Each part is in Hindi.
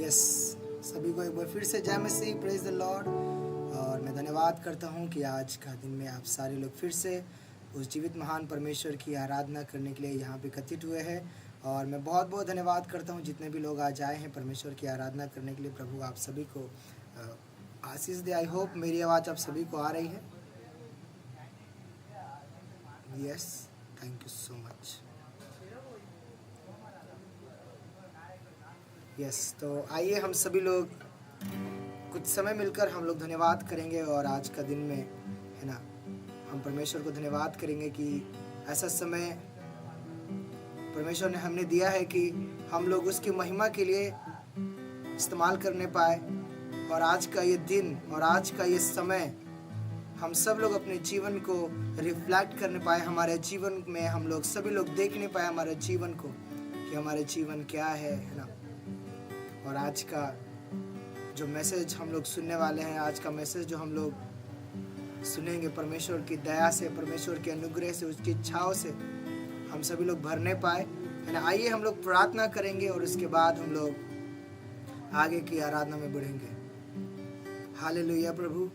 यस, सभी को एक बार फिर से जय मसीह, प्रेज द लॉर्ड। और मैं धन्यवाद करता हूँ कि आज का दिन में आप सारे लोग फिर से उस जीवित महान परमेश्वर की आराधना करने के लिए यहाँ पे एकत्रित हुए हैं। और मैं बहुत बहुत धन्यवाद करता हूँ जितने भी लोग आज आए हैं परमेश्वर की आराधना करने के लिए। प्रभु आप सभी को आशीष दे। आई होप मेरी आवाज़ आप सभी को आ रही है। Yes, thank you so much. Yes, तो आइए हम सभी लोग कुछ समय मिलकर हम लोग धन्यवाद करेंगे। और आज का दिन में है ना, हम परमेश्वर को धन्यवाद करेंगे कि ऐसा समय परमेश्वर ने हमने दिया है कि हम लोग उसकी महिमा के लिए इस्तेमाल करने पाए। और आज का ये दिन और आज का ये समय हम सब लोग अपने जीवन को रिफ्लेक्ट करने पाए। हमारे जीवन में हम लोग सभी लोग देखने पाए हमारे जीवन को कि हमारे जीवन क्या है ना। और आज का जो मैसेज हम लोग सुनने वाले हैं, आज का मैसेज जो हम लोग सुनेंगे, परमेश्वर की दया से, परमेश्वर के अनुग्रह से, उसकी इच्छाओं से हम सभी लोग भरने पाए, है ना। आइए हम लोग प्रार्थना करेंगे और उसके बाद हम लोग आगे की आराधना में बढ़ेंगे। हालेलुया। प्रभु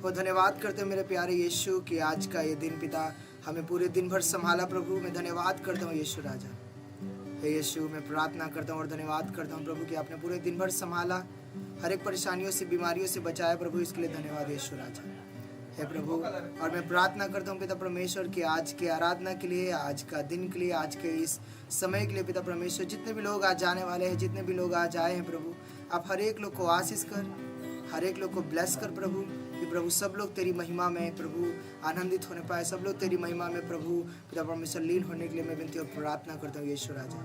वो धन्यवाद करते हैं मेरे प्यारे यीशु कि आज का ये दिन पिता हमें पूरे दिन भर संभाला। प्रभु मैं धन्यवाद करता हूँ यीशु राजा। हे यीशु, मैं प्रार्थना करता हूँ और धन्यवाद करता हूँ प्रभु कि आपने पूरे दिन भर संभाला, हर एक परेशानियों से, बीमारियों से बचाया। प्रभु इसके लिए धन्यवाद यीशु राजा। हे प्रभु, और मैं प्रार्थना करता हूँ पिता परमेश्वर की आज की आराधना के लिए, आज का दिन के लिए, आज के इस समय के लिए पिता परमेश्वर। जितने भी लोग आज जाने वाले हैं, जितने भी लोग आज आए हैं प्रभु, आप हर एक लोग को आशीष कर, हर एक लोग को ब्लेस कर प्रभु। कि प्रभु सब लोग तेरी महिमा में प्रभु आनंदित होने पाए, सब लोग तेरी महिमा में प्रभु पिता परमेश्वर लीन होने के लिए मैं विनती और प्रार्थना करता हूँ यीशु राजा।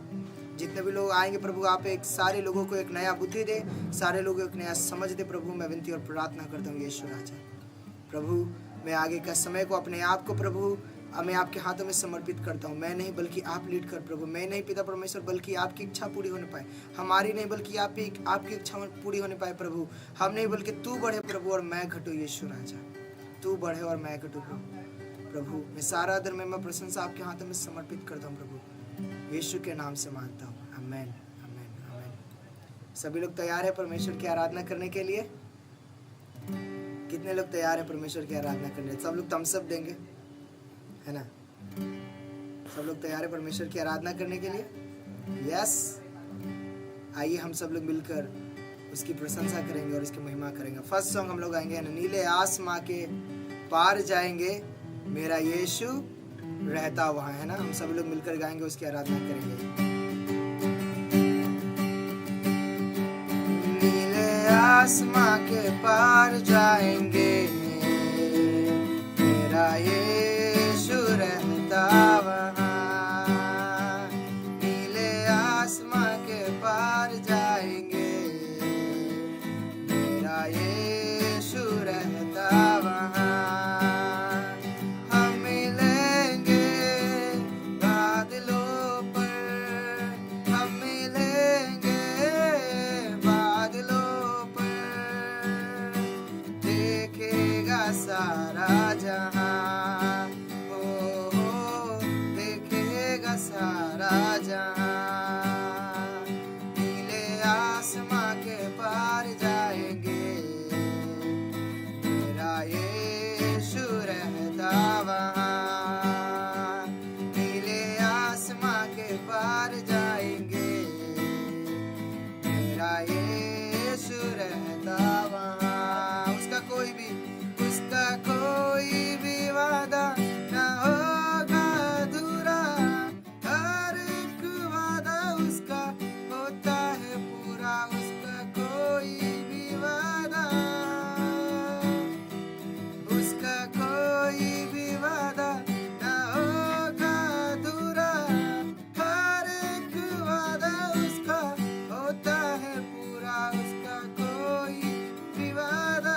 जितने भी लोग आएंगे प्रभु, आप एक सारे लोगों को एक नया बुद्धि दे, सारे लोगों को एक नया समझ दे प्रभु। मैं विनती और प्रार्थना करता हूँ यीशु राजा। प्रभु मैं आगे का समय को, अपने आप को प्रभु मैं आपके हाथों में समर्पित करता हूँ। मैं नहीं बल्कि आप लीड कर प्रभु। मैं नहीं पिता परमेश्वर बल्कि आपकी इच्छा पूरी होने पाए, हमारी नहीं बल्कि आपकी इच्छा पूरी होने पाए प्रभु। हम नहीं बल्कि तू बढ़े प्रभु और मैं घटूँ यीशु राजा। तू बढ़े और मैं घटूँ प्रभु। प्रभु मैं सारा आदर मैं प्रशंसा आपके हाथों में समर्पित करता हूँ प्रभु, यीशु के नाम से मांगता हूँ। आमेन, आमेन, आमेन। सभी लोग तैयार है परमेश्वर की आराधना करने के लिए? कितने लोग तैयार है परमेश्वर की आराधना करने? सब लोग थम्स अप देंगे, है ना। सब लोग तैयार है परमेश्वर की आराधना करने के लिए? यस। आइए हम सब लोग मिलकर उसकी प्रशंसा करेंगे और उसकी महिमा करेंगे। फर्स्ट सॉन्ग हम लोग गाएंगे, नीले आसमां के पार जाएंगे, मेरा यीशु रहता वहाँ, है ना। हम सब लोग मिलकर गाएंगे, उसकी आराधना करेंगे। नीले आसमां के पार जाएंगे, मेरा यीशु रहता वहाँ। नीले आसमां के पार जाएंगे, मेरा यीशु रहता वहाँ। हम मिलेंगे बादलों पर, हम मिलेंगे बादलों पर, देखेगा सारा जहां, हो देखेगा सारा जहां। नीले आसमां के पार जाएंगे, मेरा यीशु रहता वहाँ। नीले आसमां के पार जाएंगे, मेरा यीशु रहता वहाँ। उसका कोई भी वादा ना होगा अधूरा, हर एक वादा उसका होता है पूरा। उसका कोई भी वादा, उसका कोई भी वादा ना होगा अधूरा, हर एक वादा उसका होता है पूरा। उसका कोई भी वादा,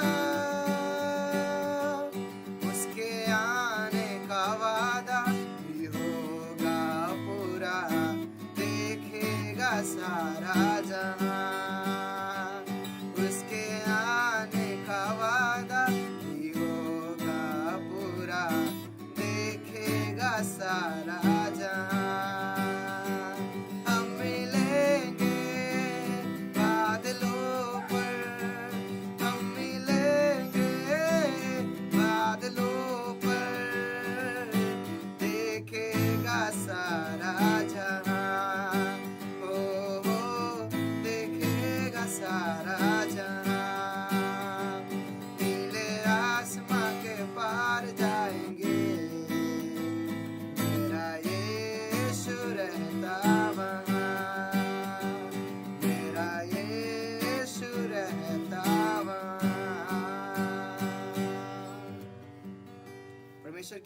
उसके आने का वादा भी होगा पूरा, देखेगा सारा जहां। उसके आने का वादा भी होगा पूरा, देखेगा सारा जहां। हम मिलेंगे बाद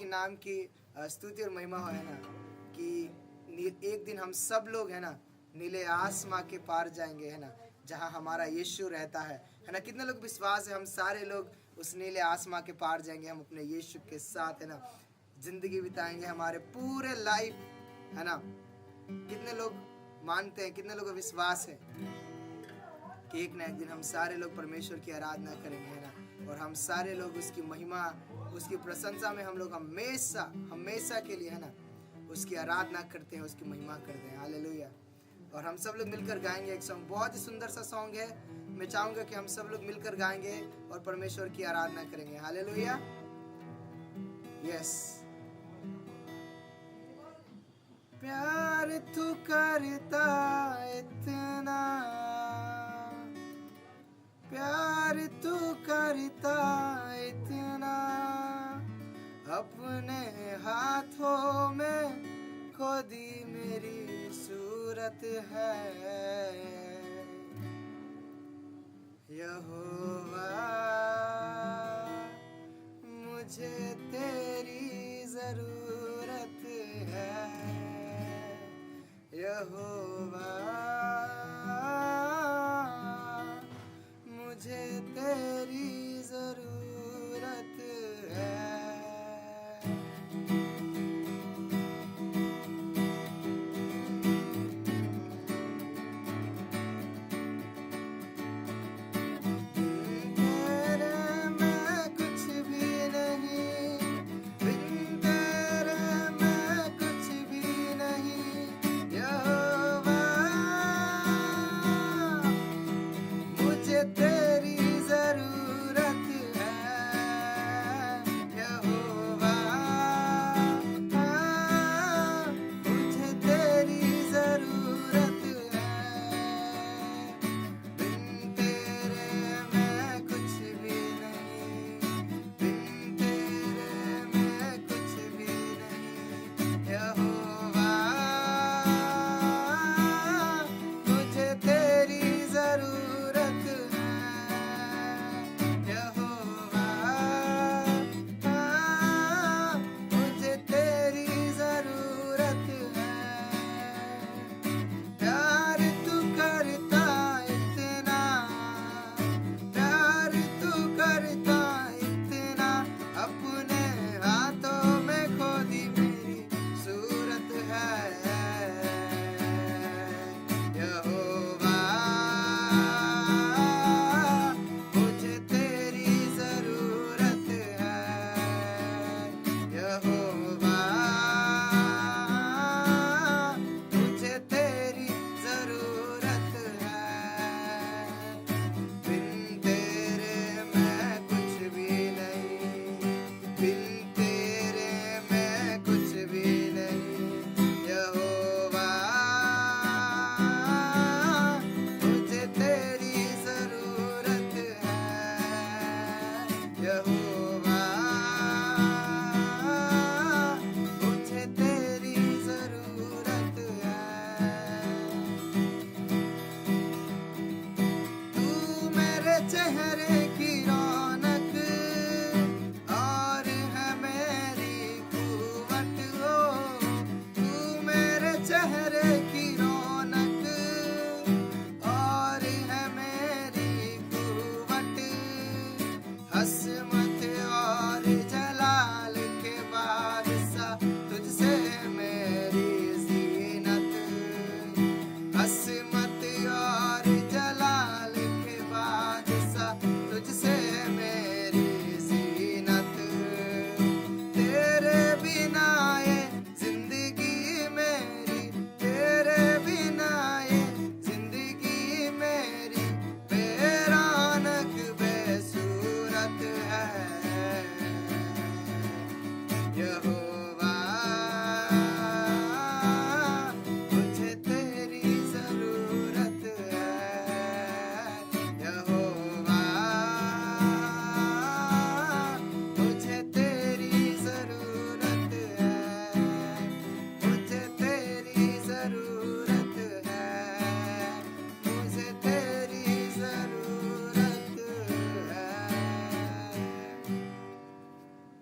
नाम की स्तुति और महिमा हो, है ना, कि एक दिन हम सब लोग, है ना, नीले आसमां के पार जाएंगे, है ना, जहाँ हमारा यीशु रहता है ना। कितने लोग विश्वास है हम सारे लोग उस नीले आसमां के पार जाएंगे, हम अपने यीशु के साथ, है ना, जिंदगी बिताएंगे, हमारे पूरे लाइफ, है ना। कितने लोग मानते हैं, कितने लोगों को विश्वास है कि एक ना एक दिन हम सारे लोग परमेश्वर की आराधना करेंगे, है ना, और हम सारे लोग उसकी महिमा, उसकी प्रशंसा में हम लोग हमेशा हमेशा के लिए, है ना, उसकी आराधना करते हैं, उसकी महिमा करते हैं। हालेलुया। और हम सब लोग मिलकर गाएंगे एक सॉन्ग, बहुत ही सुंदर सा सॉन्ग है। मैं चाहूंगा कि हम सब लोग मिलकर गाएंगे और परमेश्वर की आराधना करेंगे। हालेलुया। यस। प्यार तू करता इतना, प्यार तू करता इतना, अपने हाथों में खोदी मेरी सूरत है। यहोवा मुझे तेरी जरूरत है। यहोवा मुझे तेरी जरूरत है।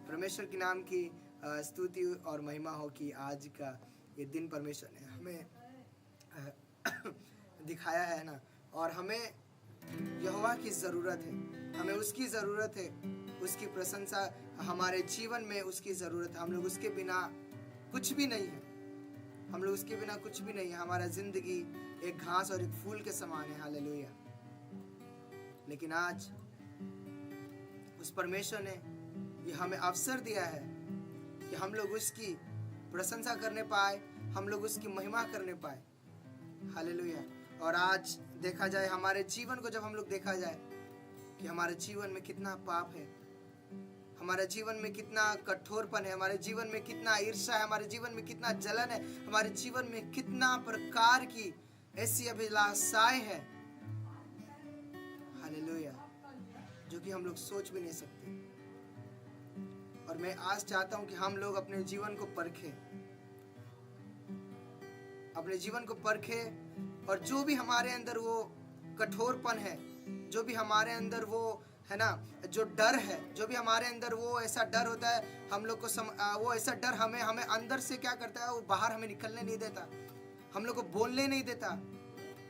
परमेश्वर के नाम की स्तुति और महिमा हो कि आज का ये दिन परमेश्वर ने हमें दिखाया है ना, और हमें यहोवा की ज़रूरत है, हमें उसकी ज़रूरत है, उसकी प्रशंसा हमारे जीवन में उसकी ज़रूरत है। हम लोग उसके बिना कुछ भी नहीं है, हम लोग उसके बिना कुछ भी नहीं है। हमारा ज़िंदगी एक घास और एक फूल के समान है। हालेलुया। लेकिन आज उस परमेश्वर ने ये हमें अवसर दिया है कि हम लोग उसकी प्रशंसा करने पाए, हम लोग उसकी महिमा करने पाए। हालेलुया। और आज देखा जाए हमारे जीवन को, जब हम लोग देखा जाए कि हमारे जीवन में कितना पाप है, हमारे जीवन में कितना कठोरपन है, हमारे जीवन में कितना ईर्ष्या है, हमारे जीवन में कितना जलन है, हमारे जीवन में कितना प्रकार की ऐसी अभिलाषाएं हैं, हालेलुया, जो कि हम लोग सोच भी नहीं सकते। और मैं आज चाहता हूं कि हम लोग अपने जीवन को परखें, अपने जीवन को परखें, और जो भी हमारे अंदर वो कठोरपन है, जो भी हमारे अंदर वो है ना, जो डर है, जो भी हमारे अंदर वो ऐसा डर होता है हम लोग को वो ऐसा डर हमें अंदर से क्या करता है, वो बाहर हमें निकलने नहीं देता, हम लोग को बोलने नहीं देता,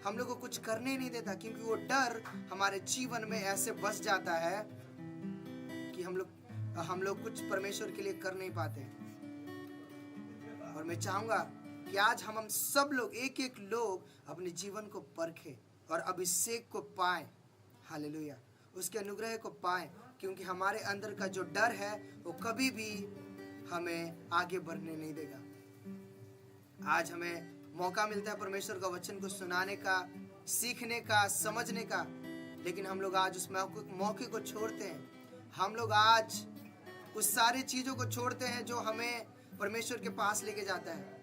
हम लोग को कुछ करने नहीं देता, क्योंकि वो डर हमारे जीवन में ऐसे बस जाता है कि हम लोग कुछ परमेश्वर के लिए कर नहीं पाते। और मैं चाहूंगा कि आज हम सब लोग एक एक लोग अपने जीवन को परखें और अभिषेक को पाएं। हालेलुया। उसके अनुग्रह को पाएं, क्योंकि हमारे अंदर का जो डर है वो कभी भी हमें आगे बढ़ने नहीं देगा। आज हमें मौका मिलता है परमेश्वर का वचन को सुनाने का, सीखने का, समझने का, लेकिन हम लोग आज उस मौके को छोड़ते हैं। हम लोग आज उस सारी चीज़ों को छोड़ते हैं जो हमें परमेश्वर के पास लेके जाता है,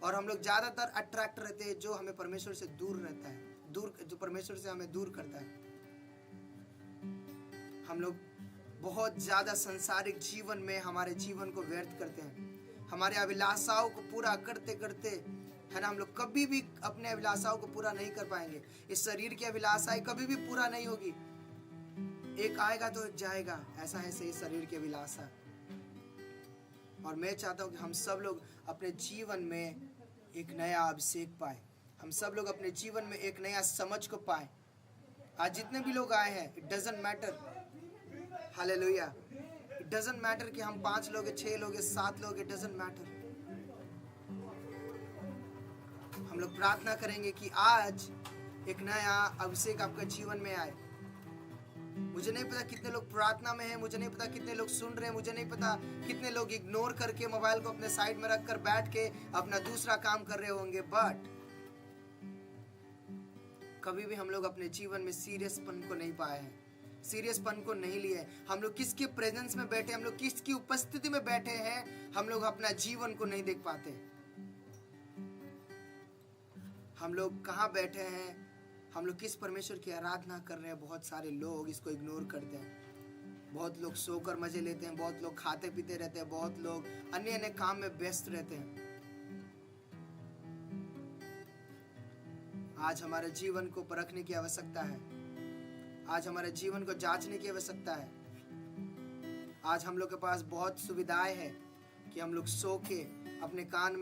और हम लोग ज़्यादातर अट्रैक्ट रहते हैं जो हमें परमेश्वर से दूर रहता है, जो परमेश्वर से हमें दूर करता है। हम लोग बहुत ज़्यादा सांसारिक जीवन में हमारे जीवन को व्यर्थ करते हैं, हमारे अभिलाषाओं को पूरा करते करते, है ना, हम लोग कभी भी अपने अभिलाषाओं को पूरा नहीं कर पाएंगे। इस शरीर की अभिलाषाएं कभी भी पूरा नहीं होगी, एक आएगा तो एक जाएगा, ऐसा है सही शरीर की अभिलाषा। और मैं चाहता हूँ कि हम सब लोग अपने जीवन में एक नया अभिषेक पाए, हम सब लोग अपने जीवन में एक नया समझ को पाए। आज जितने भी लोग आए हैं, it doesn't matter, hallelujah, it doesn't matter कि हम 5 लोग हैं, 6 लोग हैं, 7 लोग हैं, इट डजंट मैटर। हम लोग प्रार्थना करेंगे कि आज एक नया अभिषेक आपका जीवन में आए। मुझे नहीं पता कितने लोग प्रार्थना में हैं, मुझे नहीं पता कितने लोग सुन रहे हैं, मुझे नहीं पता कितने लोग इग्नोर करके मोबाइल को अपने साइड में रखकर बैठ के अपना दूसरा काम कर रहे होंगे, बट कभी भी हम लोग अपने जीवन में सीरियसपन को नहीं पाए हैं, सीरियसपन को नहीं लिए। हम लोग किसके प्रेजेंस में बैठे, हम लोग किसकी उपस्थिति में बैठे हैं, हम लोग अपना जीवन को नहीं देख पाते। हम लोग कहाँ बैठे हैं, हम लोग किस परमेश्वर की आराधना कर रहे हैं। बहुत सारे लोग इसको इग्नोर करते हैं, बहुत लोग सोकर मजे लेते हैं, बहुत लोग खाते पीते रहते हैं, बहुत लोग अन्य अन्य काम में व्यस्त रहते हैं। आज हमारे जीवन को परखने की आवश्यकता है, आज हमारे जीवन को जांचने की आवश्यकता है। आज हम लोग के पास बहुत सुविधाएं हैं कि हम लोग सो के अपने कान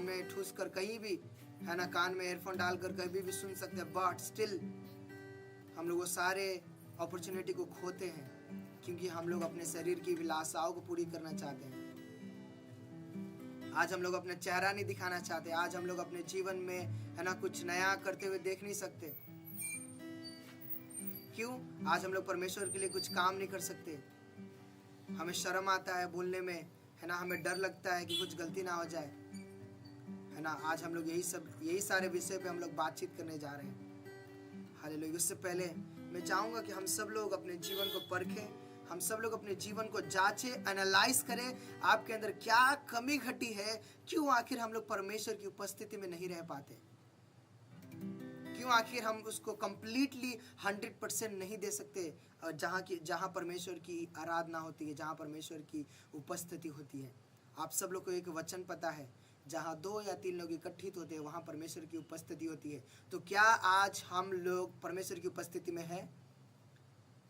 में ठूस कर कहीं भी, है ना, कान में एयरफोन डालकर कभी भी सुन सकते हैं, बट स्टिल हम लोग वो सारे अपॉर्चुनिटी को खोते हैं, क्योंकि हम लोग अपने शरीर की विलासाओं को पूरी करना चाहते हैं। आज हम लोग अपना चेहरा नहीं दिखाना चाहते, आज हम लोग अपने जीवन में, है ना, कुछ नया करते हुए देख नहीं सकते। क्यों? आज हम लोग परमेश्वर के लिए कुछ काम नहीं कर सकते, हमें शर्म आता है बोलने में, है ना, हमें डर लगता है कि कुछ गलती ना हो जाए, है ना। आज हम लोग यही सारे विषय पे हम लोग बातचीत करने जा रहे हैं। हालेलुया। उससे पहले मैं चाहूँगा कि हम सब लोग अपने जीवन को परखें, हम सब लोग अपने जीवन को जांचें, एनालाइज करें, आपके अंदर क्या कमी घटी है, क्यों आखिर हम लोग परमेश्वर की उपस्थिति में नहीं रह पाते, क्यों आखिर हम उसको कंप्लीटली 100% नहीं दे सकते, जहाँ परमेश्वर की आराधना होती है, जहाँ परमेश्वर की उपस्थिति होती है। आप सब लोग को एक वचन पता है, जहाँ 2 या 3 लोग इकट्ठित होते हैं वहाँ परमेश्वर की उपस्थिति होती है। तो क्या आज हम लोग परमेश्वर की उपस्थिति में हैं?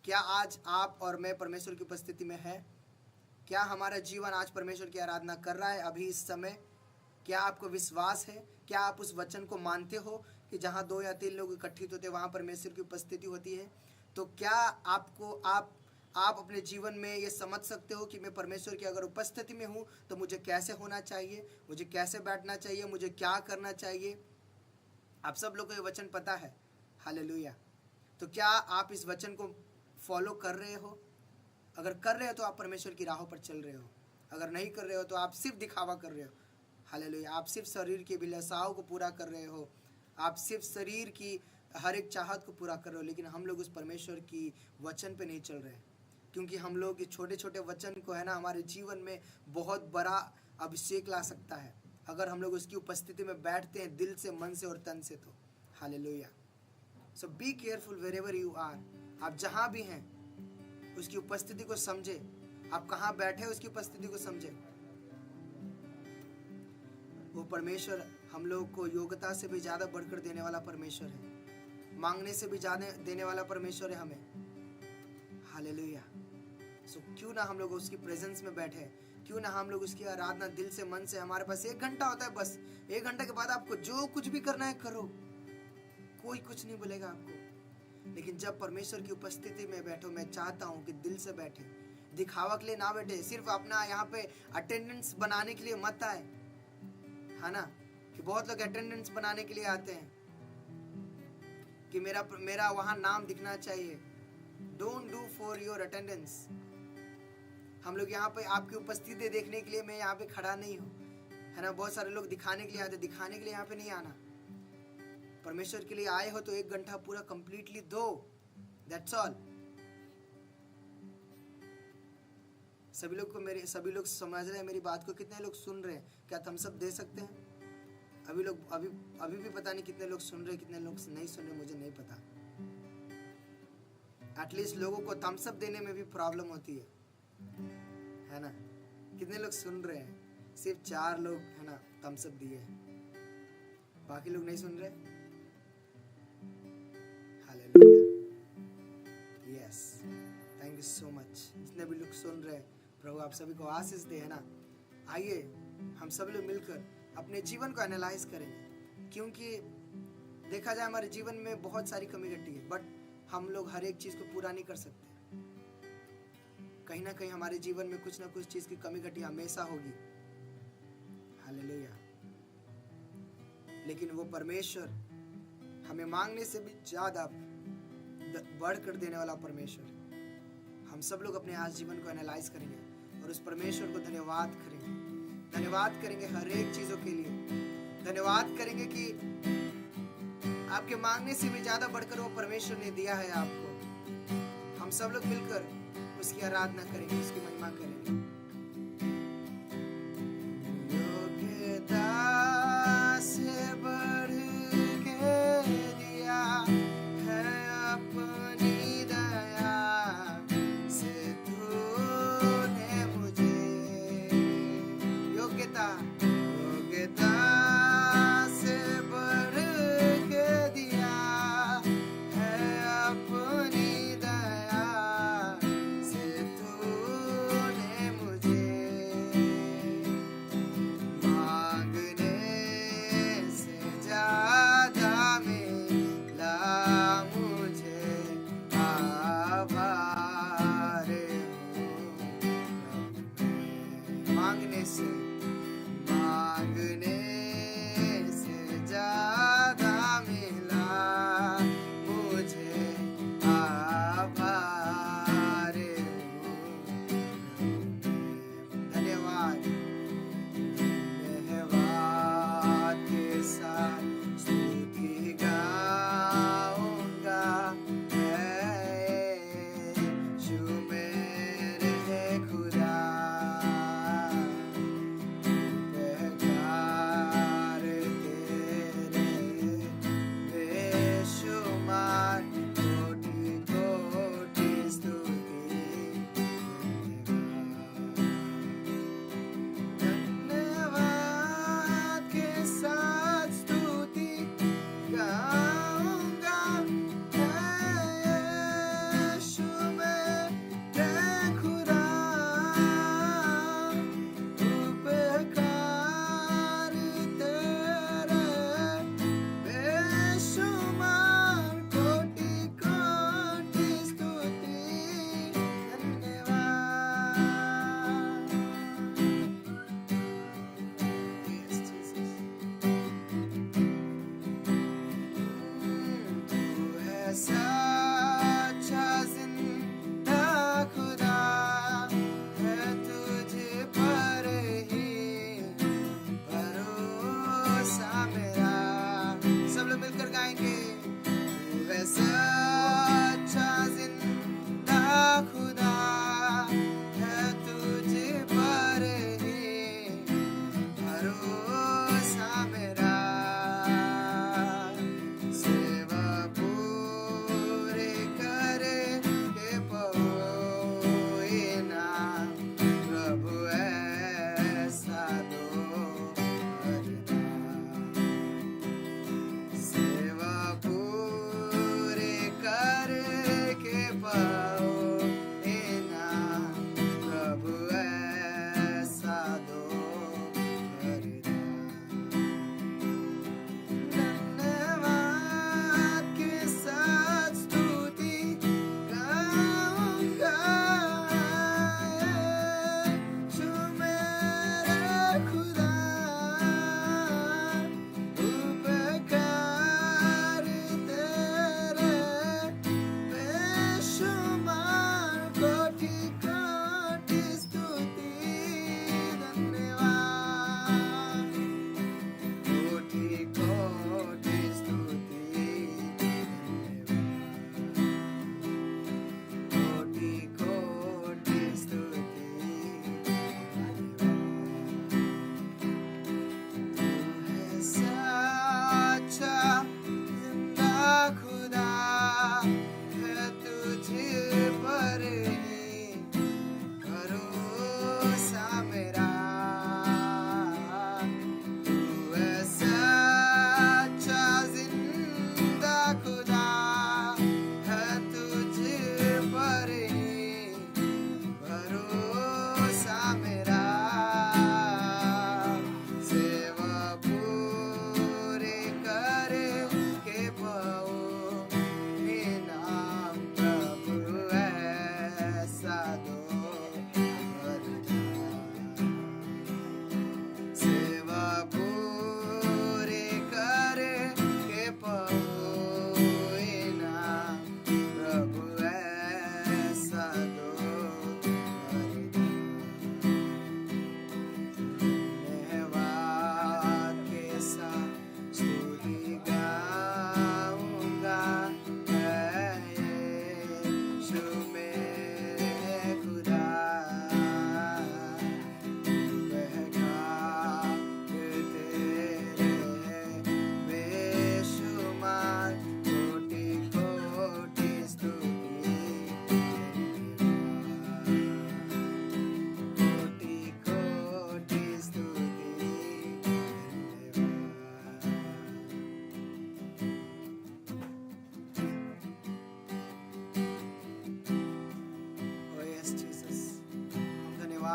क्या आज आप और मैं परमेश्वर की उपस्थिति में हैं? क्या हमारा जीवन आज परमेश्वर की आराधना कर रहा है अभी इस समय? क्या आपको विश्वास है? क्या आप उस वचन को मानते हो कि जहाँ 2 या 3 लोग इकट्ठित होते हैं वहाँ परमेश्वर की उपस्थिति होती है? तो क्या आप अपने जीवन में ये समझ सकते हो कि मैं परमेश्वर की अगर उपस्थिति में हूँ तो मुझे कैसे होना चाहिए, मुझे कैसे बैठना चाहिए, मुझे क्या करना चाहिए? आप सब लोग को ये वचन पता है। हालेलुया। तो क्या आप इस वचन को फॉलो कर रहे हो? अगर कर रहे हो तो आप परमेश्वर की राहों पर चल रहे हो, अगर नहीं कर रहे हो तो आप सिर्फ दिखावा कर रहे हो। हालेलुया। आप सिर्फ शरीर की अभिलाषाओं को पूरा कर रहे हो, आप सिर्फ शरीर की हर एक चाहत को पूरा कर रहे हो, लेकिन हम लोग उस परमेश्वर की वचन पे नहीं चल रहे, क्योंकि हम लोग इस छोटे छोटे वचन को है ना हमारे जीवन में बहुत बड़ा अभिषेक ला सकता है अगर हम लोग उसकी उपस्थिति में बैठते हैं दिल से, मन से और तन से। तो hallelujah. So be careful wherever you are. आप जहाँ भी हैं उसकी उपस्थिति को समझे, आप कहाँ बैठे उसकी उपस्थिति को समझे। वो परमेश्वर हम लोग को योग्यता से भी ज्यादा बढ़कर देने वाला परमेश्वर है, मांगने से भी ज्यादा देने वाला परमेश्वर है हमें। हालेलुया। सो क्यों ना हम लोग उसकी प्रेजेंस में बैठे, क्यों ना हम लोग उसकी आराधना दिल से, मन से। हमारे पास 1 घंटा होता है, बस 1 घंटे के बाद आपको जो कुछ भी करना है करो, कोई कुछ नहीं बोलेगा आपको। लेकिन जब परमेश्वर की उपस्थिति में बैठो, मैं चाहता हूँ कि दिल से बैठे, दिखावा के लिए ना बैठे, सिर्फ अपना यहाँ पे अटेंडेंस बनाने के लिए मत आए, है ना। कि बहुत लोग अटेंडेंस बनाने के लिए आते हैं कि मेरा वहां नाम दिखना चाहिए। Don't do for your attendance. हम लोग यहाँ पे आपकी उपस्थिति देखने के लिए मैं यहाँ पे खड़ा नहीं हूँ, है ना। बहुत सारे लोग दिखाने के लिए आते, दिखाने के लिए यहाँ पे नहीं आना। परमेश्वर के लिए आए हो तो 1 घंटा पूरा कंप्लीटली दो, दैट्स ऑल। सभी लोग समझ रहे हैं मेरी बात को? कितने लोग सुन रहे हैं? क्या थम्स अप दे सकते हैं? अभी भी पता नहीं कितने लोग सुन रहे, कितने लोग नहीं सुन रहे, मुझे नहीं पता। एटलीस्ट लोगों को थम्स अप देने में भी प्रॉब्लम होती है ना। कितने लोग सुन रहे हैं? सिर्फ 4 लोग है ना थम्स अप दिए, बाकी लोग नहीं सुन रहे। Hallelujah. Yes, thank you so much. जितने भी लोग सुन रहे हैं, प्रभु आप सभी को आशीष दे, है ना। आइए हम सब लोग मिलकर अपने जीवन को एनालाइज करेंगे, क्योंकि देखा जाए हमारे जीवन में बहुत सारी कमी घटी है, बट हम लोग हर एक चीज को पूरा नहीं कर सकते। कहीं ना कहीं हमारे जीवन में कुछ ना कुछ चीज की कमी घटी हमेशा होगी। हालेलुया। लेकिन वो परमेश्वर हमें मांगने से भी ज्यादा बढ़कर देने वाला परमेश्वर। हम सब लोग अपने आज जीवन को एनालाइज करेंगे और उस परमेश्वर को धन्यवाद करेंगे हर एक चीजों के लिए। धन्यवाद करेंगे कि आपके मांगने से भी ज्यादा बढ़कर वो परमेश्वर ने दिया है आपको। हम सब लोग मिलकर उसकी आराधना करेंगे, उसकी महिमा करेंगे। योग्यता से बढ़ के दिया है अपनी दया से तूने मुझे। योग्यता से बढ़ के दिया है अपनी दया से तूने मुझे।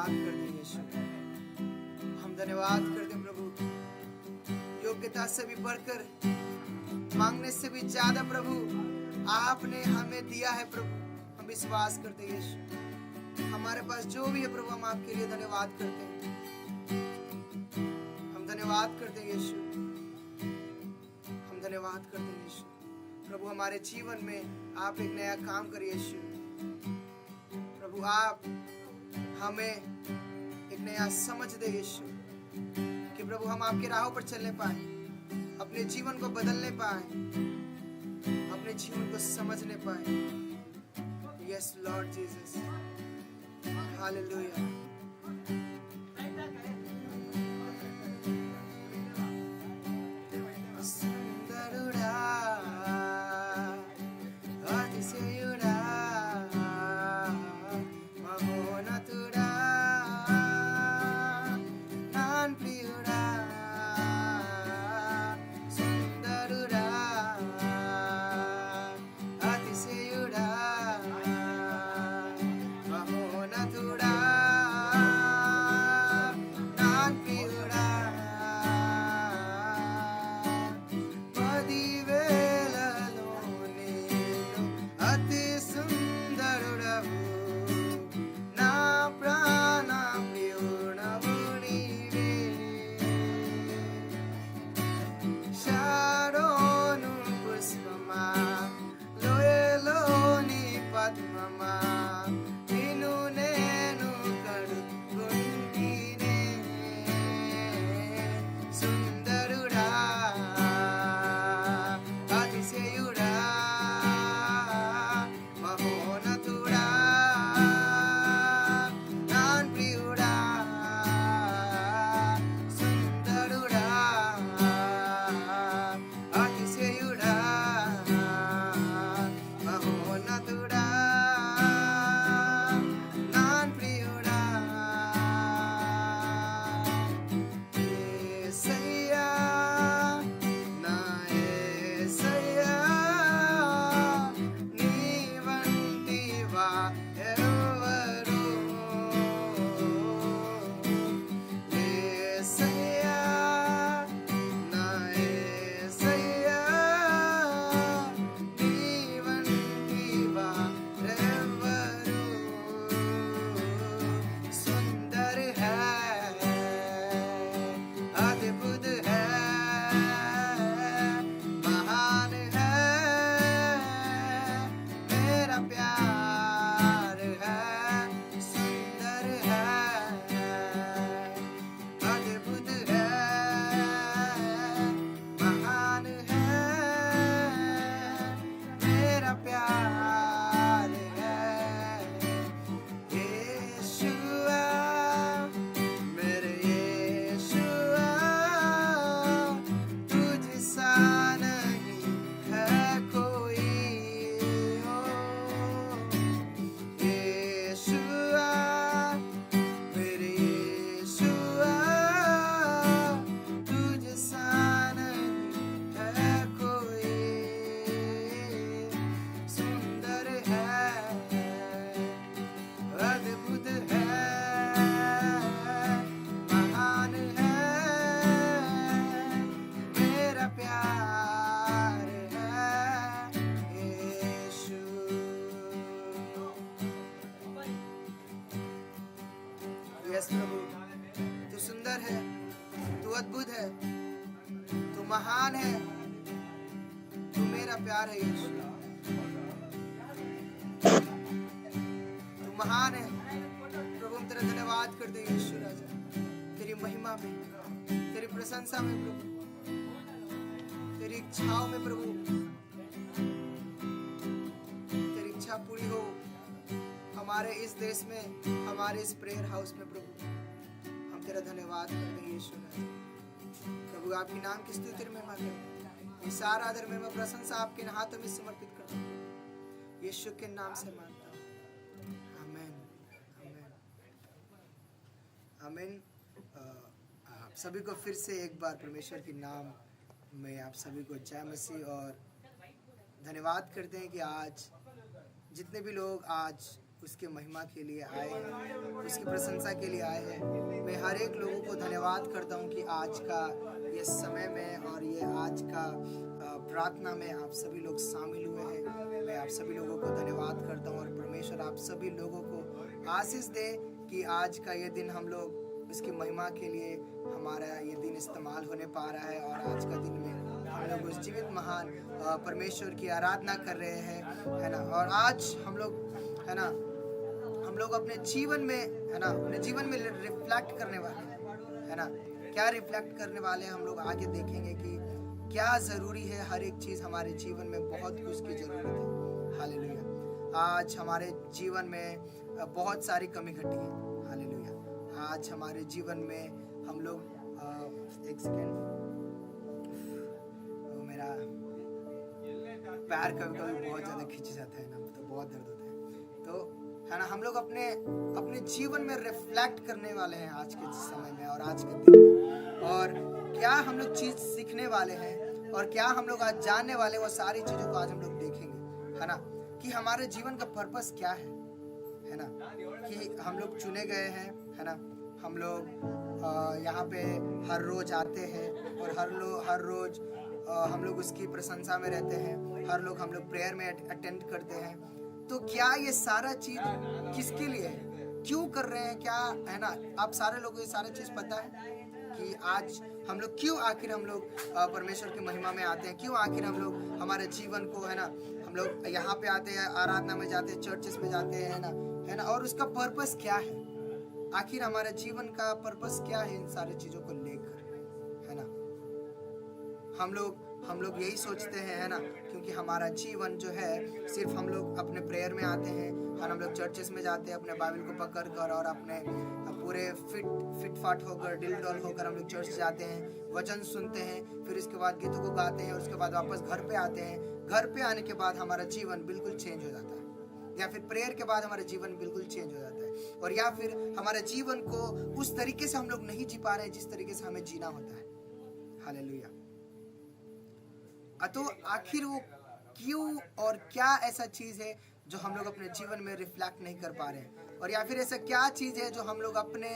धन्यवाद करते हैं यीशु, हम धन्यवाद करते हैं प्रभु। योग्यता से भी बढ़कर, मांगने से भी ज्यादा प्रभु आपने हमें दिया है प्रभु। हम विश्वास करते हैं यीशु, हमारे पास जो भी है प्रभु हम आपके लिए धन्यवाद करते हैं। हम धन्यवाद करते हैं यीशु, हम धन्यवाद करते हैं यीशु। प्रभु हमारे जीवन में आप एक नया काम करिए यीशु। प्रभु आप हमें एक नया समझ दे यीशु, कि प्रभु हम आपके राहों पर चलने पाए, अपने जीवन को बदलने पाए, अपने जीवन को समझने पाए। Yes Lord Jesus, hallelujah. सुंदरुड़ा अतिशयुड़ा महोन्नतुड़ा नान प्रियुड़ा सुंदरुड़ा अतिशयुड़ा महोन्नतुड़ा नान प्रियुड़ा పదివేలలో నేను అతి సుందరుడవు, నా ప్రాణ ప్రియుడవు నీవే. షారోను పుష్పమా, లోయలోని పద్మమా, నిన్ను నేను కడుగుంటినే. సుందరుడా అతిశయుడా మహోన్నతుడా నాన్ ప్రియుడా సుందరుడా అతిశయుడా మహోన్నతుడా నాన్ ప్రియుడా. యేసయ్యా నా యేసయ్యా, నీ వంటి వారెవరు? యేసయ్యా నా యేసయ్యా, నీ వంటి వారెవరు? सुंदर है, अद्भुत है, महान है, मेरा प्यार है। सुंदर है, अद्भुत है, महान है, मेरा प्यार है। यीशुआ मेरे यीशुआ, तुझसा नहीं है कोई हो। यीशुआ मेरे यीशुआ, तुझसा नहीं है कोई। सुंदर है, अद्भुत है, महान है, मेरा प्यार है यीशु। यस प्रभु, तू सुंदर है, तू अद्भुत है, तू महान है, तू मेरा प्यार है यीशु। तू महान है प्रभु, हम तेरा धन्यवाद करते हैं यीशु राजा, तेरी महिमा में, तेरी प्रशंसा में प्रभु, तेरी इच्छाओं में प्रभु, तेरी इच्छा पूरी हो हमारे इस देश में, हमारे इस प्रेयर हाउस में प्रभु। हम तेरा धन्यवाद करते हैं यीशु राजा। प्रभु आपके नाम की स्तुति और महिमा करते हैं। ये सारा आदर महिमा प्रशंसा आपके हाथों में समर्पित करता हूँ, यीशु के नाम से मांगता हूँ, आमीन आमीन आमीन। आप सभी को फिर से एक बार परमेश्वर के नाम में आप सभी को जय मसीह और धन्यवाद करते हैं कि आज जितने भी लोग आज उसके महिमा के लिए आए हैं, उसकी प्रशंसा के लिए आए हैं। मैं हर एक लोगों को धन्यवाद करता हूँ कि आज का ये समय में और ये आज का प्रार्थना में आप सभी लोग शामिल हुए हैं। मैं आप सभी लोगों को धन्यवाद करता हूँ और परमेश्वर आप सभी लोगों को आशीष दे कि आज का ये दिन हम लोग उसकी महिमा के लिए हमारा ये दिन इस्तेमाल होने पा रहा है। और आज का दिन में हम लोग उस जीवित महान परमेश्वर की आराधना कर रहे हैं, है ना। और आज हम लोग, है ना, हम लोग अपने जीवन में, है ना, अपने जीवन में रिफ्लेक्ट करने वाले हैं, है ना। क्या रिफ्लेक्ट करने वाले हैं हम लोग आगे देखेंगे कि क्या ज़रूरी है। हर एक चीज़ हमारे जीवन में बहुत कुछ की ज़रूरत है। हालेलुया। आज हमारे जीवन में बहुत सारी कमी घटी है। हालेलुया। आज हमारे जीवन में हम लोग एक सेकेंड, मेरा पैर कभी कभी बहुत ज़्यादा खिंच जाता है ना, तो बहुत दर्द होता है। तो है ना, हम लोग अपने जीवन में रिफ्लेक्ट करने वाले हैं आज के समय में और आज के दिन में। और क्या हम लोग चीज़ सीखने वाले हैं और क्या हम लोग आज जानने वाले, वो सारी चीज़ों को आज हम लोग देखेंगे, है ना। कि हमारे जीवन का पर्पस क्या है ना। कि हम लोग चुने गए हैं, है ना। हम लोग यहाँ पे हर रोज आते हैं और हर रोज हम लोग उसकी प्रशंसा में रहते हैं। हर लोग हम लोग प्रेयर में अटेंड करते हैं। तो क्या ये सारा चीज़ किसके लिए है, क्यों कर रहे हैं, क्या, है ना। आप सारे लोगों को ये सारा चीज़ पता है कि आज हम लोग क्यों आखिर हम लोग परमेश्वर की महिमा में आते हैं, क्यों आखिर हम लोग हमारे जीवन को, है ना, हम लोग यहाँ पे आते हैं, आराधना में जाते हैं, चर्चेस में जाते हैं, है ना। और उसका पर्पस क्या है, आखिर हमारे जीवन का पर्पस क्या है इन सारी चीज़ों को लेकर, है ना। हम लोग यही सोचते हैं, है ना, क्योंकि हमारा जीवन जो है सिर्फ हम लोग अपने प्रेयर में आते हैं और हम लोग चर्चेस में जाते हैं अपने बाइबल को पकड़ कर और अपने पूरे फिट फाट होकर दिल डोल होकर हम लोग चर्च जाते हैं, वचन सुनते हैं, फिर इसके बाद गीतों को गाते हैं और उसके बाद वापस घर पे आते हैं। घर पे आने के बाद हमारा जीवन बिल्कुल चेंज हो जाता है, या फिर प्रेयर के बाद हमारा जीवन बिल्कुल चेंज हो जाता है, और या फिर हमारे जीवन को उस तरीके से हम लोग नहीं जी पा रहे जिस तरीके से हमें जीना होता है। हालेलुया। तो आखिर वो क्यों और क्या ऐसा चीज़ है जो हम लोग अपने जीवन में रिफ्लेक्ट नहीं कर पा रहे हैं, और या फिर ऐसा क्या चीज़ है जो हम लोग अपने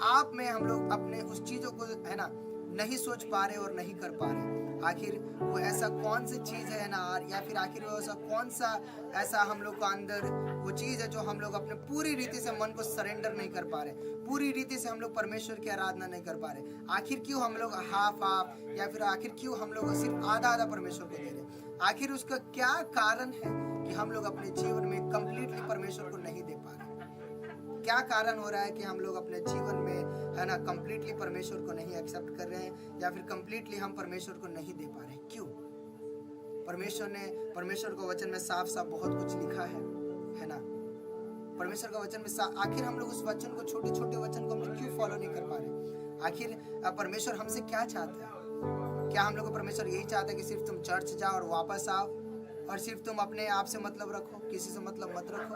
आप में हम लोग अपने उस चीज़ों को, है ना, नहीं सोच पा रहे और नहीं कर पा रहे। आखिर वो ऐसा कौन सी चीज़ है ना, या फिर आखिर वो ऐसा कौन सा ऐसा हम लोग का अंदर वो चीज़ है जो हम लोग अपने पूरी रीति से मन को सरेंडर नहीं कर पा रहे, पूरी रीति से हम लोग परमेश्वर की आराधना नहीं कर पा रहे। आखिर क्यों हम लोग हाफ या फिर आखिर क्यों हम लोग सिर्फ आधा परमेश्वर को दे रहे, आखिर उसका क्या कारण है कि हम लोग अपने जीवन में कंप्लीटली परमेश्वर को नहीं दे पा रहे। क्या कारण हो रहा है कि हम लोग अपने जीवन में, है ना, कंप्लीटली परमेश्वर को नहीं एक्सेप्ट कर रहे हैं, या फिर कंप्लीटली हम परमेश्वर को नहीं दे पा रहे हैं, क्यों। परमेश्वर को वचन में साफ साफ बहुत कुछ लिखा है ना। परमेश्वर का वचन में आखिर हम लोग उस वचन को, छोटे छोटे वचन को हम लोग क्यों फॉलो नहीं कर पा रहे। आखिर परमेश्वर हमसे क्या चाहता है। क्या हम लोग को परमेश्वर यही चाहता है कि सिर्फ तुम चर्च जाओ और वापस आओ, और सिर्फ तुम अपने आप से मतलब रखो, किसी से मतलब मत रखो,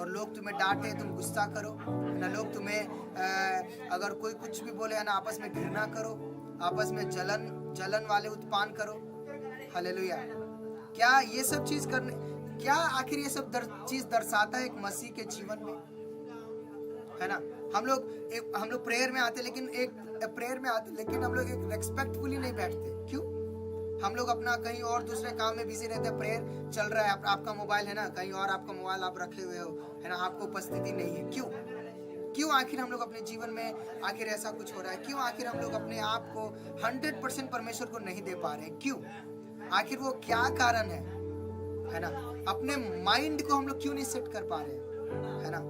और लोग तुम्हें डांटे तुम गुस्सा करो ना, लोग तुम्हें अगर कोई कुछ भी बोले, है ना, आपस में घृणा करो, आपस में जलन वाले उत्पान करो। हालेलुया। क्या ये सब चीज करने, क्या आखिर ये सब चीज दर्शाता है एक मसीह के जीवन में, है ना। हम लोग प्रेयर में आते, लेकिन हम लोग एक रेस्पेक्टफुली नहीं बैठते, क्यों। हम लोग अपना कहीं और दूसरे काम में बिजी रहते हैं, प्रेयर चल रहा है, आपका मोबाइल, है ना, कहीं और आपका मोबाइल आप रखे हुए हो, है ना, आपको उपस्थिति नहीं है, क्यों आखिर हम लोग अपने जीवन में आखिर ऐसा कुछ हो रहा है, क्यों आखिर हम लोग अपने आप को 100% परमेश्वर को नहीं दे पा रहे, क्यों, आखिर वो क्या कारण है ना। अपने माइंड को हम लोग क्यों नहीं सेट कर पा रहे, है ना।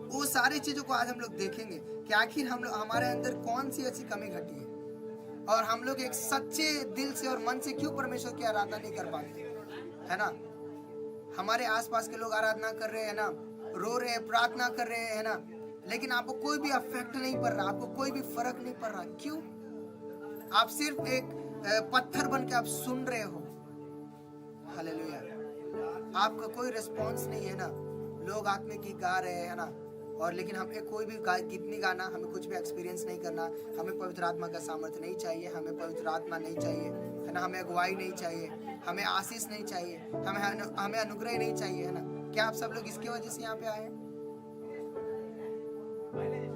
वो सारी चीजों को आज हम लोग देखेंगे कि आखिर हमारे अंदर कौन सी ऐसी कमी घटी है, और हम लोग एक सच्चे दिल से और मन से क्यों परमेश्वर की आराधना नहीं कर पाते, है ना। हमारे आसपास के लोग आराधना कर रहे हैं ना, रो रहे हैं, प्रार्थना कर रहे हैं, है ना, लेकिन आपको कोई भी अफेक्ट नहीं पड़ रहा, आपको कोई भी फर्क नहीं पड़ रहा, क्यों। आप सिर्फ एक पत्थर बन के आप सुन रहे हो। हालेलुया। आपका कोई रिस्पॉन्स नहीं है ना। लोग आत्मिक गीत गा रहे हैं, है ना, और लेकिन हमें कोई भी गीत नहीं गाना, हमें कुछ भी एक्सपीरियंस नहीं करना, हमें पवित्र आत्मा का सामर्थ्य नहीं चाहिए, हमें पवित्र आत्मा नहीं चाहिए, है ना, हमें अगुवाई नहीं चाहिए, हमें आशीष नहीं चाहिए, हमें अनुग्रह नहीं चाहिए, है ना। क्या आप सब लोग इसकी वजह से यहाँ पे आए हैं?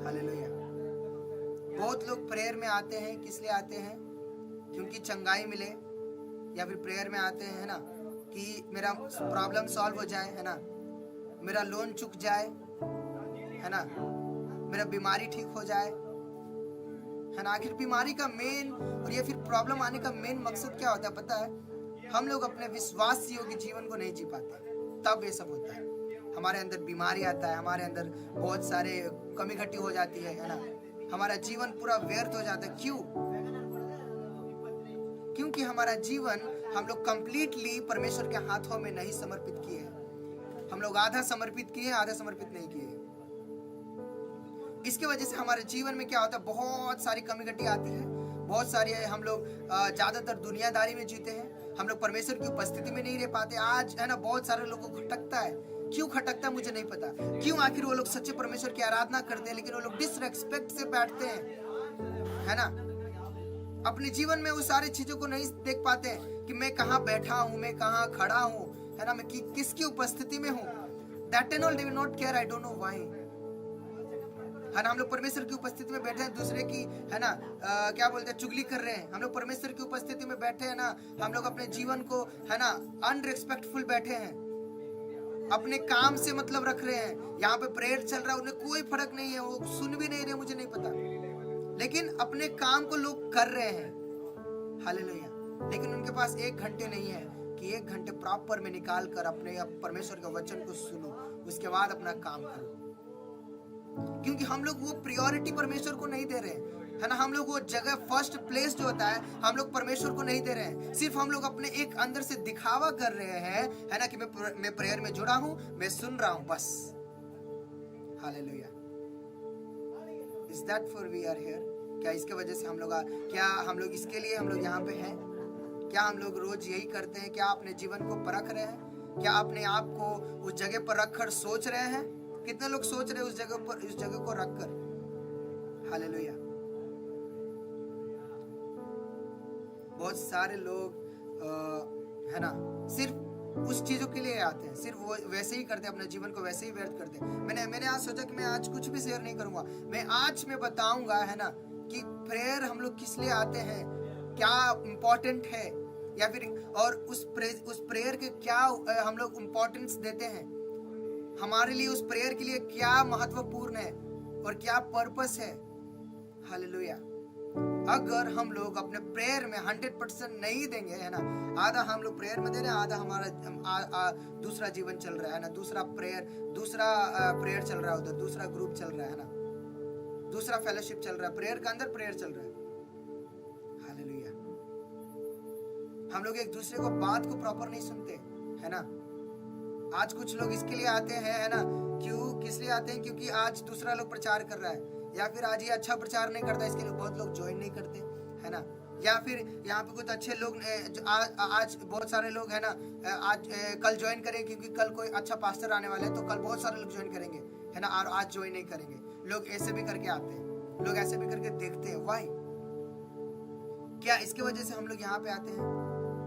हालेलुया। बहुत लोग प्रेयर में आते हैं, किस लिए आते हैं? क्योंकि चंगाई मिले, या फिर प्रेयर में आते हैं, है ना, कि मेरा प्रॉब्लम सॉल्व हो जाए, है ना, मेरा लोन चुक जाए, है ना, मेरा बीमारी ठीक हो जाए, है ना। आखिर बीमारी का मेन और ये फिर प्रॉब्लम आने का मेन मकसद क्या होता है पता है? हम लोग अपने विश्वास योग्य जीवन को नहीं जी पाते, तब ये सब होता है। हमारे अंदर बीमारी आता है, हमारे अंदर बहुत सारे कमी घटी हो जाती है ना, हमारा जीवन पूरा व्यर्थ हो जाता है। क्यों? क्योंकि हमारा जीवन हम लोग कंप्लीटली परमेश्वर के हाथों में नहीं समर्पित किए हैं। हम लोग आधा समर्पित किए, आधा समर्पित नहीं किए। इसके वजह से हमारे जीवन में क्या होता है? बहुत सारी कमी घटी आती है, बहुत सारी हम लोग ज्यादातर दुनियादारी में जीते हैं, हम लोग परमेश्वर की उपस्थिति में नहीं रह पाते। आज है ना, बहुत सारे लोगों को खटकता है। क्यों खटकता है मुझे नहीं पता। क्यों? आखिर वो लोग सच्चे परमेश्वर की आराधना करते हैं, लेकिन वो लोग डिसरेस्पेक्ट से बैठते हैं, है ना। अपने जीवन में उस सारी चीजों को नहीं देख पाते हैं कि मैं कहाँ बैठा हूँ, मैं कहाँ खड़ा हूँ, है ना, मैं किसकी उपस्थिति में हूँ। That and all they will not care, I don't know why, है ना। हम लोग परमेश्वर की उपस्थिति में बैठे हैं, दूसरे की, है ना, क्या बोलते हैं, चुगली कर रहे हैं। हम लोग परमेश्वर की उपस्थिति में बैठे हैं ना, हम लोग अपने जीवन को, है ना, अनरिस्पेक्टफुल बैठे हैं, अपने काम से मतलब रख रहे हैं। यहाँ पे प्रेयर चल रहा है, उन्हें कोई फर्क नहीं है, वो सुन भी नहीं रहे, मुझे नहीं पता, लेकिन अपने काम को लोग कर रहे हैं। हालेलुया। लेकिन उनके पास 1 घंटे नहीं है कि 1 घंटे प्रॉपर में निकाल कर अपने परमेश्वर के वचन को सुनो, उसके बाद अपना काम करो। क्योंकि हम लोग वो प्रायोरिटी परमेश्वर को नहीं दे रहे हैं, है ना। हम लोग वो जगह, फर्स्ट प्लेस जो होता है, हम लोग परमेश्वर को नहीं दे रहे हैं। सिर्फ हम लोग अपने एक अंदर से दिखावा कर रहे हैं, है ना, कि मैं प्रेयर में जुड़ा हूं, मैं सुन रहा हूं, बस। Hallelujah. Is that for we are here? क्या इसके वजह से हम लोग, क्या हम लोग इसके लिए हम लोग यहाँ पे हैं? क्या हम लोग रोज यही करते हैं? क्या अपने जीवन को परख रहे हैं? क्या अपने आप को उस जगह पर रखकर सोच रहे हैं? कितने लोग सोच रहे हैं उस जगह पर, उस जगह को रखकर? हालेलुया। बहुत सारे लोग है ना, सिर्फ उस चीजों के लिए आते हैं, सिर्फ वो वैसे ही करते हैं, अपने जीवन को वैसे ही व्यर्थ करते हैं। मैंने आज सोचा कि मैं आज कुछ भी शेयर नहीं करूंगा। मैं बताऊंगा, है ना, कि प्रेयर हम लोग किस लिए आते हैं, क्या इम्पोर्टेंट है, या फिर और उस प्रेयर के क्या हम लोग इम्पोर्टेंस देते हैं, हमारे लिए उस प्रेयर के लिए क्या महत्वपूर्ण है और क्या पर्पस है। हालेलुया। अगर हम लोग अपने प्रेयर में 100% नहीं देंगे, है ना, आधा हम लोग प्रेयर में दे रहे हैं, आधा हमारा दूसरा जीवन चल रहा है ना, दूसरा प्रेयर चल रहा है, उधर दूसरा ग्रुप चल रहा है ना, दूसरा फेलोशिप चल रहा है, प्रेयर का अंदर प्रेयर चल रहा है। हालेलुया। हम लोग एक दूसरे को बात को प्रॉपर नहीं सुनते, है ना। आज कुछ लोग इसके लिए आते हैं, है ना, किस लिए आते हैं? क्योंकि आज दूसरा लोग प्रचार कर रहा है, या फिर आज ये अच्छा प्रचार नहीं करता, इसके लिए बहुत लोग ज्वाइन नहीं करते, है ना। या फिर यहाँ पे कुछ अच्छे लोग आज बहुत सारे लोग, है ना, आज कल ज्वाइन करेंगे क्योंकि कल कोई अच्छा पास्टर आने वाला है, तो कल बहुत सारे लोग ज्वाइन करेंगे, है ना, और आज ज्वाइन नहीं करेंगे। लोग ऐसे भी करके आते हैं, लोग ऐसे भी करके देखते हैं। वाई? क्या इसके वजह से हम लोग यहाँ पे आते हैं?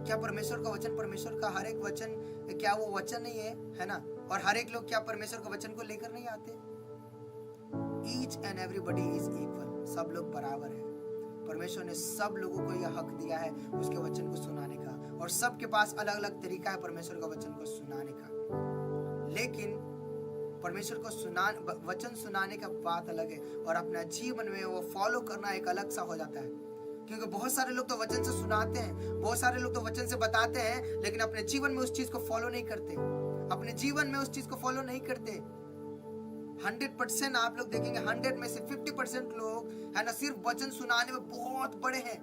क्या परमेश्वर का वचन, परमेश्वर का हर एक वचन, क्या वो वचन नहीं है ना? और हर एक लोग क्या परमेश्वर का वचन को लेकर नहीं आते? Each and everybody is equal, सब लोग बराबर हैं। परमेश्वर ने सब लोगों को यह हक दिया है उसके वचन को सुनाने का, और सबके पास अलग अलग तरीका है परमेश्वर का वचन को सुनाने का। लेकिन परमेश्वर को वचन सुनाने का बात अलग है, और अपना जीवन में वो फॉलो करना एक अलग सा हो जाता है। क्योंकि बहुत सारे लोग तो वचन से सुनाते हैं, बहुत सारे लोग तो वचन से बताते हैं, लेकिन अपने जीवन में उस चीज को फॉलो नहीं करते, अपने जीवन में उस चीज को फॉलो नहीं करते। 100% आप लोग देखेंगे, 100 में से 50% लोग, है ना, सिर्फ वचन सुनाने में बहुत बड़े हैं,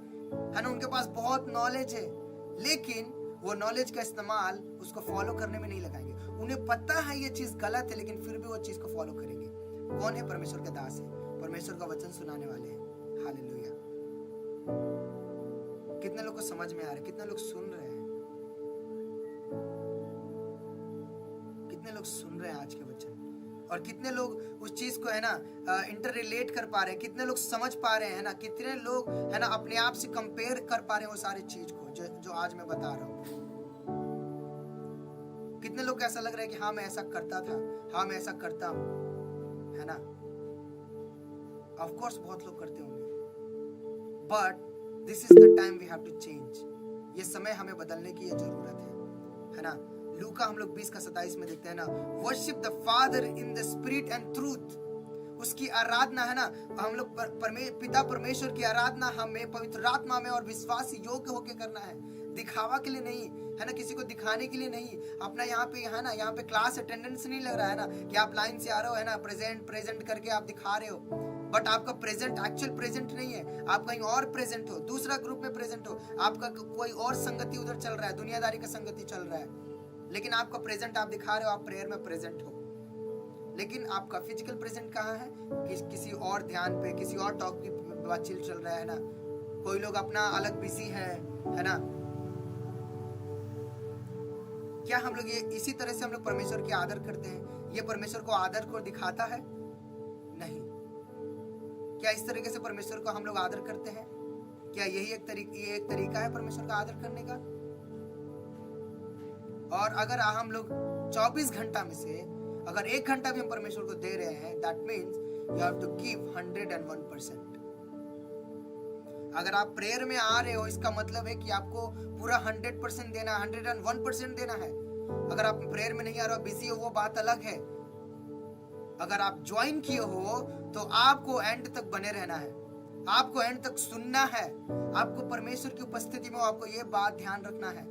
है ना, उनके पास बहुत नॉलेज है, लेकिन वो नॉलेज का इस्तेमाल उसको फॉलो करने में नहीं लगाएंगे। उन्हें पता है ये चीज गलत है, लेकिन फिर भी वो चीज को फॉलो करेंगे। कौन है? परमेश्वर के दास है, परमेश्वर का वचन सुनाने वाले हैं। हालेलुया। कितने लोग को समझ में आ रहा है? कितने लोग सुन रहे हैं? कितने लोग सुन रहे हैं आज के वचन? और कितने लोग उस चीज को, है ना, इंटर रिलेट कर पा रहे हैं? कितने लोग समझ पा रहे हैं, ना? कितने लोग, है ना, अपने आप से कंपेयर कर पा रहे हैं वो सारी चीज को जो आज मैं बता रहा हूँ। कितने लोग को ऐसा लग रहा है कि हाँ मैं ऐसा करता था, हाँ मैं ऐसा करता हूँ, है ना? ऑफ कोर्स बहुत लोग करते होंगे, but this is the time we have to change. ये समय हमें बदलने की जरूरत है ना? लूका हम लोग 20:27 में देखते हैं ना, worship the father in the spirit and truth. उसकी आराधना, है ना, हम लोग पिता परमेश्वर की आराधना हमें पवित्र आत्मा में और विश्वास योग्य होकर करना है, दिखावा के लिए नहीं, है ना, किसी को दिखाने के लिए नहीं। अपना यहाँ पे, है ना, यहाँ पे क्लास अटेंडेंस नहीं लग रहा है ना, कि आप लाइन से आ रहे हो, है ना, प्रेजेंट करके आप दिखा रहे हो, बट आपका प्रेजेंट एक्चुअल प्रेजेंट नहीं है। आप कहीं और प्रेजेंट हो, दूसरा ग्रुप में प्रेजेंट हो, आपका कोई और संगति उधर चल रहा है, दुनियादारी का संगति चल रहा है, लेकिन आपका प्रेजेंट आप दिखा रहे हो, आप प्रेयर में प्रेजेंट हो, लेकिन आपका फिजिकल प्रेजेंट कहाँ है? किसी और ध्यान पे, किसी और टॉक की बातचीत चल रहा है ना। कोई लोग अपना अलग बिजी है ना। क्या हम लोग ये इसी तरह से हम लोग परमेश्वर की आदर करते हैं? ये परमेश्वर को आदर को दिखाता है? नहीं। क्या इस तरीके से परमेश्वर को हम लोग आदर करते हैं? क्या यही एक तरीका है परमेश्वर का आदर करने का? और अगर हम लोग 24 घंटा में से अगर 1 घंटा भी हम परमेश्वर को दे रहे हैं, that means you have to give 101%। अगर आप प्रेयर में आ रहे हो, इसका मतलब है कि आपको पूरा 100% देना है, 101% देना है। अगर आप प्रेयर में नहीं आ रहे हो, बिजी हो, वो बात अलग है। अगर आप ज्वाइन किए हो तो आपको एंड तक बने रहना है, आपको एंड तक सुनना है, आपको परमेश्वर की उपस्थिति में आपको ये बात ध्यान रखना है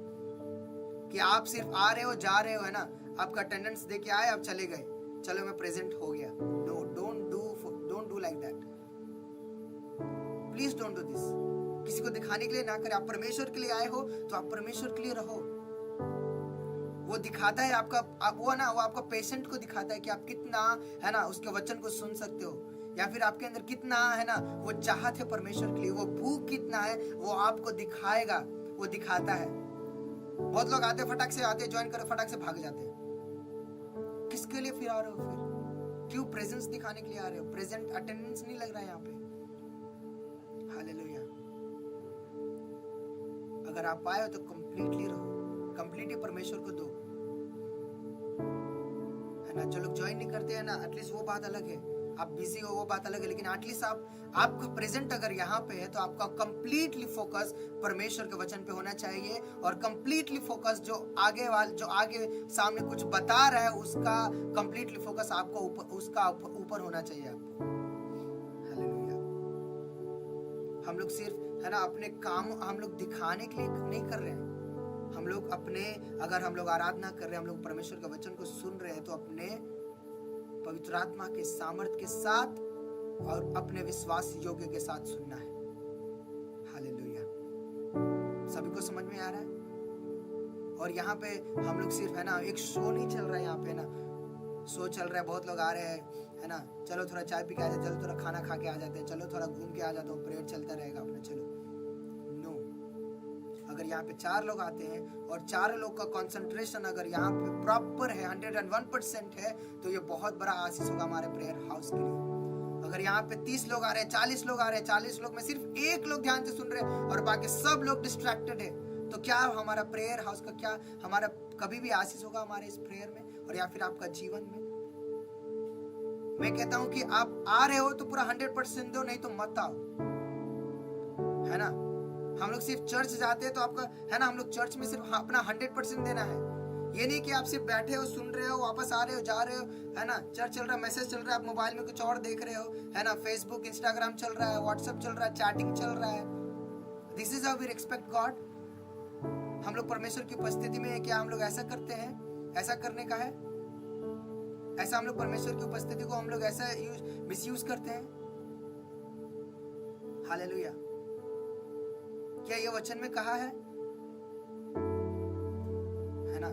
कि आप सिर्फ आ रहे हो, जा रहे हो, है ना, आपका अटेंडेंस दे के आए, आप चले गए, चलो मैं प्रेजेंट हो गया। No, don't do like that. Please don't do this. किसी को दिखाने के लिए ना करें। आप परमेश्वर के लिए आए हो तो आप परमेश्वर के लिए रहो। वो दिखाता है आपका, वो आपका पेशेंट को दिखाता है कि आप कितना, है ना, उसके वचन को सुन सकते हो, या फिर आपके अंदर कितना, है ना, वो चाहत है परमेश्वर के लिए, वो भूख कितना है, वो आपको दिखाएगा, वो दिखाता है। बहुत लोग आते, फटाक से आते, ज्वाइन कर, फटाक से भाग जाते हैं। किसके लिए फिर आ रहे हो? फिर क्यों? प्रेजेंस दिखाने के लिए आ रहे हो? प्रेजेंट अटेंडेंस नहीं लग रहा है यहाँ पे। हालेलुया। अगर आप आए हो तो कंप्लीटली रहो, कंप्लीटली परमेश्वर को दो, है ना। जो लोग ज्वाइन नहीं करते हैं ना, एटलीस्ट वो बात अलग है, आप बिजी हो, वो बात अलग है, लेकिन एटलीस्ट आपका प्रेजेंट अगर यहाँ पे है तो आपका कंप्लीटली फोकस परमेश्वर के वचन पे होना चाहिए, और कंप्लीटली फोकस जो आगे सामने कुछ बता रहा है उसका कंप्लीटली फोकस आपको ऊपर होना चाहिए आपको। हालेलुया। हम लोग सिर्फ, है ना, अपने काम हम लोग दिखाने के लिए नहीं कर रहे हैं। हम लोग अगर हम लोग आराधना कर रहे हैं, हम लोग परमेश्वर के वचन को सुन रहे हैं, तो अपने पवित्र आत्मा के सामर्थ्य के साथ और अपने विश्वास योग्य के साथ सुनना है। हालेलुया। सभी को समझ में आ रहा है? और यहाँ पे हम लोग सिर्फ, है ना, एक शो नहीं चल रहा है यहाँ पे, ना शो चल रहा है। बहुत लोग आ रहे हैं, है ना, चलो थोड़ा चाय पी के आ जाते, चलो थोड़ा खाना खा के आ जाते हैं, चलो थोड़ा घूम के आ जाता हूँ, प्रेयर चलता रहेगा अपना, चलो। नो, अगर यहाँ पे 4 लोग आते हैं और 4 लोग का कंसंट्रेशन अगर यहाँ पे प्रॉपर है, 101% है, तो ये बहुत बड़ा आशीष होगा हमारे प्रेयर हाउस के लिए। अगर यहाँ पे 30 लोग आ रहे हैं, 40 लोग आ रहे हैं, 40 लोग में सिर्फ 1 लोग ध्यान से सुन रहे हैं और बाकी सब लोग डिस्ट्रैक्टेड है, तो क्या हमारा प्रेयर हाउस का, क्या हमारा कभी भी आशीष होगा हमारे इस प्रेयर में, और या फिर आपका जीवन में? मैं कहता हूं कि आप आ रहे हो तो पूरा 100% दो, नहीं तो मत आओ, है ना। हम लोग सिर्फ चर्च जाते हैं तो आपका, है ना, हम लोग चर्च में सिर्फ अपना 100% देना है। ये नहीं कि आप सिर्फ बैठे हो, सुन रहे हो, वापस आ रहे हो, जा रहे हो, है ना, चर्च चल रहा है, मैसेज चल रहा है, आप मोबाइल में कुछ और देख रहे हो, है ना, फेसबुक, इंस्टाग्राम चल रहा है, व्हाट्सएप चल रहा है, चैटिंग चल रहा है। This is how we respect God. हम लोग परमेश्वर की उपस्थिति में क्या हम लोग ऐसा करते हैं? ऐसा करने का है? ऐसा हम लोग परमेश्वर की उपस्थिति को हम लोग ऐसा मिसयूज करते हैं? हालेलुया। क्या ये वचन में कहा है ना?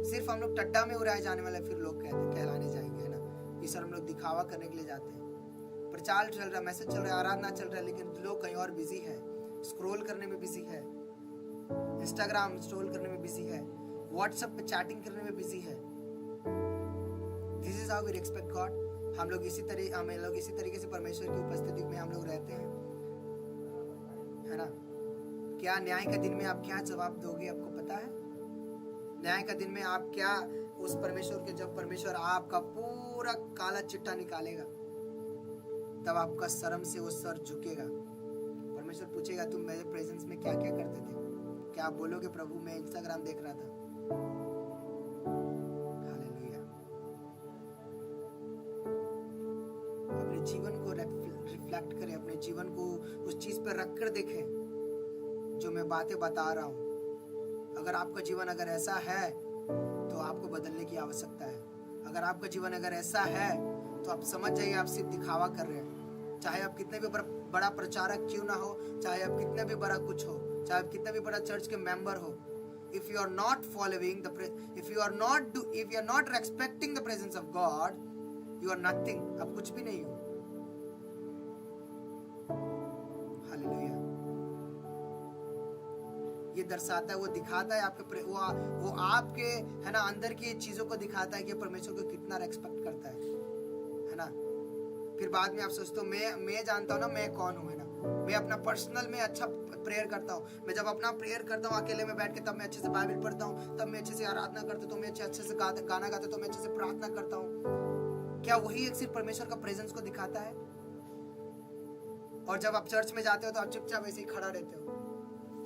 सिर्फ हम लोग टट्टा में उड़ाए जाने वाले फिर लोग कहलाने जाएंगे, है ना। ये सब हम लोग दिखावा करने के लिए जाते हैं। प्रचार चल रहा है, मैसेज चल रहा है, आराधना चल रहा है, लेकिन लोग कहीं और बिजी है, स्क्रॉल करने में बिजी है, इंस्टाग्राम स्क्रॉल करने में बिजी है, व्हाट्सएप पे चैटिंग करने में बिजी है। This is how we respect God. हम लोग इसी तरीके से परमेश्वर की उपस्थिति में हम लोग रहते हैं, है ना। क्या न्याय के दिन में आप क्या जवाब दोगे? आपको पता है? न्याय का दिन में आप क्या उस परमेश्वर के, जब परमेश्वर आपका पूरा काला चिट्ठा निकालेगा, तब आपका शर्म से वो सर झुकेगा। परमेश्वर पूछेगा तुम मेरे प्रेजेंस में क्या क्या करते थे? क्या आप बोलोगे प्रभु मैं इंस्टाग्राम देख रहा था? हालेलुया। अपने जीवन को रिफ्लेक्ट करें, अपने जीवन को उस चीज पर रख कर देखें जो मैं बातें बता रहा हूं। अगर आपका जीवन अगर ऐसा है तो आपको बदलने की आवश्यकता है। अगर आपका जीवन अगर ऐसा है तो आप समझ जाइए आप सिर्फ दिखावा कर रहे हैं। चाहे आप कितने भी बड़ा प्रचारक क्यों ना हो, चाहे आप कितने भी बड़ा कुछ हो, चाहे आप कितने भी बड़ा चर्च के मेंबर हो, if you are not following if you are not respecting the presence of God, you are nothing. आप कुछ भी नहीं हो। हालेलुया। ये दर्शाता है, वो दिखाता है आपके वो आपके है ना अंदर की चीजों को दिखाता है कि परमेश्वर को कितना रेस्पेक्ट करता है ना। फिर बाद में आप सोचते हो मैं जानता हूँ ना मैं कौन हूँ, है ना। मैं अपना पर्सनल में अच्छा प्रेयर करता हूँ। मैं जब अपना प्रेयर करता हूँ अकेले में बैठ के, तब मैं अच्छे से बाइबल पढ़ता हूँ, तब मैं अच्छे से आराधना करता हूँ, तो मैं अच्छे से गाना गाता हूँ, तो मैं अच्छे से प्रार्थना करता हूँ। क्या वही एक सिर्फ परमेश्वर का प्रेजेंस को दिखाता है? और जब आप चर्च में जाते हो तो आप चुपचाप ऐसे ही खड़ा रहते हो।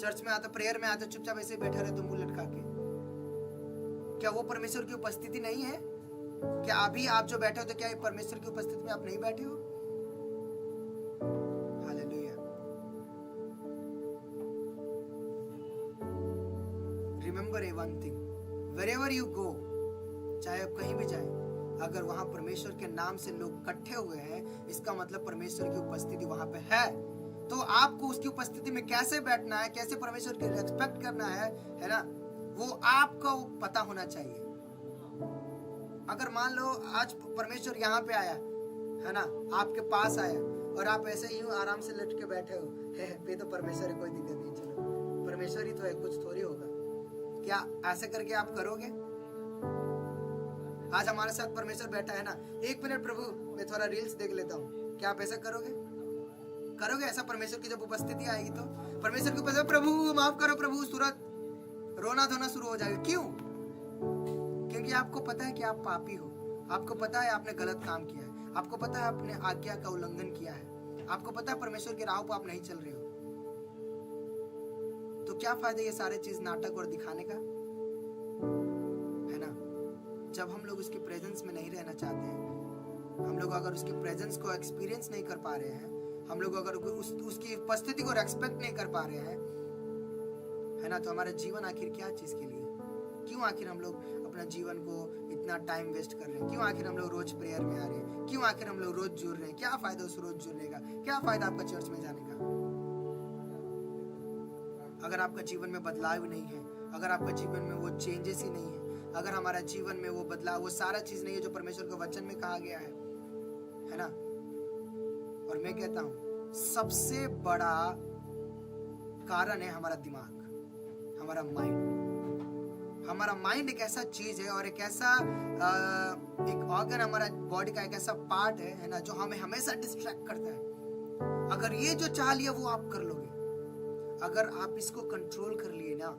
चर्च में आते, प्रेयर में आते, चुपचाप ऐसे ही बैठे रहते हो मुंह लटका के। क्या वो परमेश्वर की उपस्थिति नहीं है? क्या अभी आप जो बैठे हो तो क्या परमेश्वर की उपस्थिति में आप नहीं बैठे हो? Hallelujah. Remember A one thing, wherever you go, चाहे आप कहीं भी जाएं, अगर वहां परमेश्वर के नाम से लोग इकट्ठे हुए हैं, इसका मतलब परमेश्वर की उपस्थिति वहां पे है। तो आपको उसकी उपस्थिति में कैसे बैठना है, कैसे परमेश्वर की रिस्पेक्ट करना है ना, वो आपको पता होना चाहिए। अगर मान लो आज परमेश्वर यहाँ पे आया है ना, आपके पास आया और आप ऐसे ही आराम से लट के बैठे हो, पे तो परमेश्वर है, कोई दिक्कत नहीं, चलो परमेश्वर ही तो है, कुछ थोड़ी होगा। क्या ऐसे करके आप करोगे? आज हमारे साथ परमेश्वर बैठा है ना, 1 मिनट प्रभु मैं थोड़ा रील्स देख लेता हूँ, क्या आप ऐसा करोगे? करोगे ऐसा? परमेश्वर की जब उपस्थिति आएगी तो परमेश्वर की उपस्थिति, प्रभु माफ करो प्रभु, तुरंत रोना धोना शुरू हो जाएगा। क्यों? क्योंकि आपको पता है कि आप पापी हो, आपको पता है आपने गलत काम किया है, आपको पता है आपने आज्ञा का उल्लंघन किया है, आपको पता है परमेश्वर के राह पर आप नहीं चल रहे हो। तो क्या फायदा ये सारे चीज नाटक और दिखाने का, है ना? जब हम लोग उसकी प्रेजेंस में नहीं रहना चाहते हैं, हम लोग अगर उसकी प्रेजेंस को एक्सपीरियंस नहीं कर पा रहे हैं, हम लोग अगर उसकी उपस्थिति को रेस्पेक्ट नहीं कर पा रहे हैं, है ना, तो हमारा जीवन आखिर क्या चीज के लिए? क्यों आखिर हम लोग अपना जीवन को इतना टाइम वेस्ट कर रहे हैं? क्यों आखिर हम लोग रोज प्रेयर में आ रहे हैं? क्यों आखिर हम लोग रोज जुड़ रहे हैं? क्या फायदा उस रोज जुड़ने का? क्या फायदा आपका चर्च में जाने का, अगर आपका जीवन में बदलाव नहीं है, अगर आपका जीवन में वो चेंजेस ही नहीं है, अगर हमारा जीवन में वो बदलाव, वो सारा चीज नहीं है जो परमेश्वर के वचन में कहा गया है ना। और मैं कहता हूं सबसे बड़ा कारण है हमारा दिमाग, हमारा माइंड। हमारा माइंड एक ऐसा चीज है और एक ऐसा एक ऑर्गन, हमारा बॉडी का एक ऐसा पार्ट है ना, जो हमें हमेशा डिस्ट्रैक्ट करता है। अगर ये जो चाह लिया वो आप कर लोगे, अगर आप इसको कंट्रोल कर लिए ना,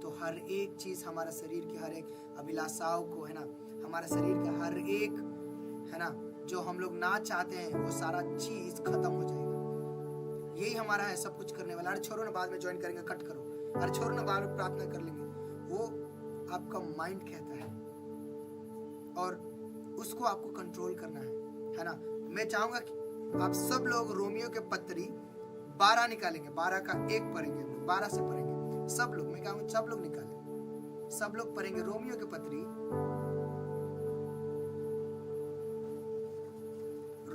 तो हर एक चीज, हमारा शरीर की हर एक अभिलाषाओं को, है ना, हमारा शरीर का हर एक, है ना, जो हम लोग ना चाहते हैं, वो सारा चीज खत्म हो जाएगा। यही हमारा है सब कुछ करने वाला। अरे छोड़ो ना, बाद में ज्वाइन करेंगे, कट करो, अरे छोड़ो ना, बाद में प्रार्थना कर लेंगे, वो आपका माइंड कहता है और उसको आपको कंट्रोल करना है ना। मैं चाहूंगा कि आप सब लोग रोमियो के पत्री 12 निकालेंगे, 12 का 1 पढ़ेंगे, 12 से पढ़ेंगे सब लोग। मैं कहूँगा सब लोग निकालें, सब लोग पढ़ेंगे रोमियो के पत्री,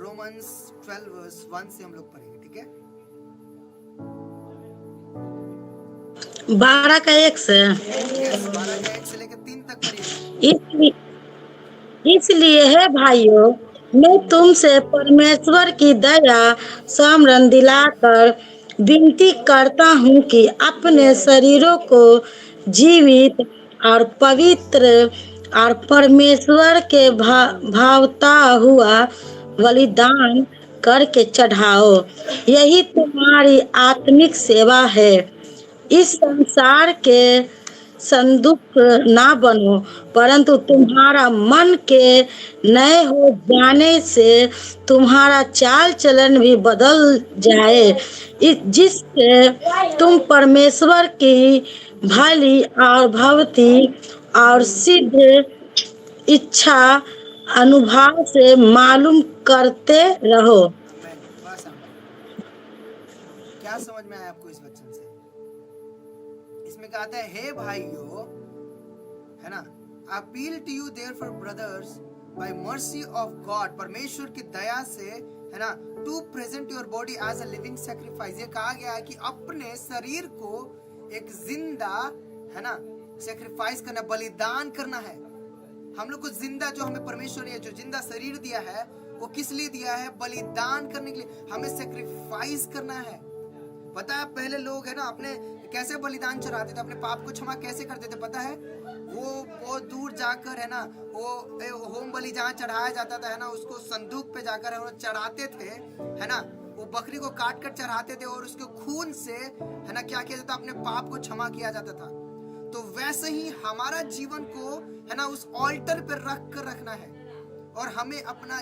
रोमन्स 12 वर्स 1 से हम लोग पढ़ेंगे, ठीक है? 12 का 1 से, 12 का 1 से लेकर 3 तक पढ़िए। इसलिए है भाइयों, मैं तुमसे परमेश्वर की दया स्मरण दिलाकर विनती करता हूँ कि अपने शरीरों को जीवित और पवित्र और परमेश्वर के भावता हुआ बलिदान करके चढ़ाओ, यही तुम्हारी आत्मिक सेवा है। इस संसार के संदुक ना बनो, परंतु तुम्हारा मन के नए हो जाने से तुम्हारा चाल चलन भी बदल जाए, जिससे तुम परमेश्वर की भली और भवती और सिद्ध इच्छा अनुभव से मालूम करते रहो। आमेन। बस आमेन। क्या समझ में आया आपको इस वचन से? इसमें कहता है हे भाइयों, है ना, appeal to you therefore brothers by mercy of God, परमेश्वर की दया से, है ना, to present your body as a living sacrifice. ये कहा गया है कि अपने शरीर को एक जिंदा, है ना, सैक्रिफाइस करना, बलिदान करना है। हम लोग को जिंदा, जो हमें परमेश्वर ने जो जिंदा शरीर दिया है, वो किस लिए दिया है? बलिदान करने के लिए, हमें सैक्रिफाइस करना है। पता है पहले लोग, है ना, अपने कैसे बलिदान चढ़ाते थे, अपने पाप को क्षमा कैसे करते थे? पता है, वो बहुत दूर जाकर, है ना, वो होम बलि जहाँ चढ़ाया जाता था, है ना, उसको संदूक पे जाकर वो चढ़ाते थे, है ना, वो बकरी को काट कर चढ़ाते थे और उसके खून से, है ना, क्या किया जाता? अपने पाप को क्षमा किया जाता था। तो वैसे ही हमारा जीवन को, है ना, उस ऑल्टर पे रख कर रखना है और हमें अपना,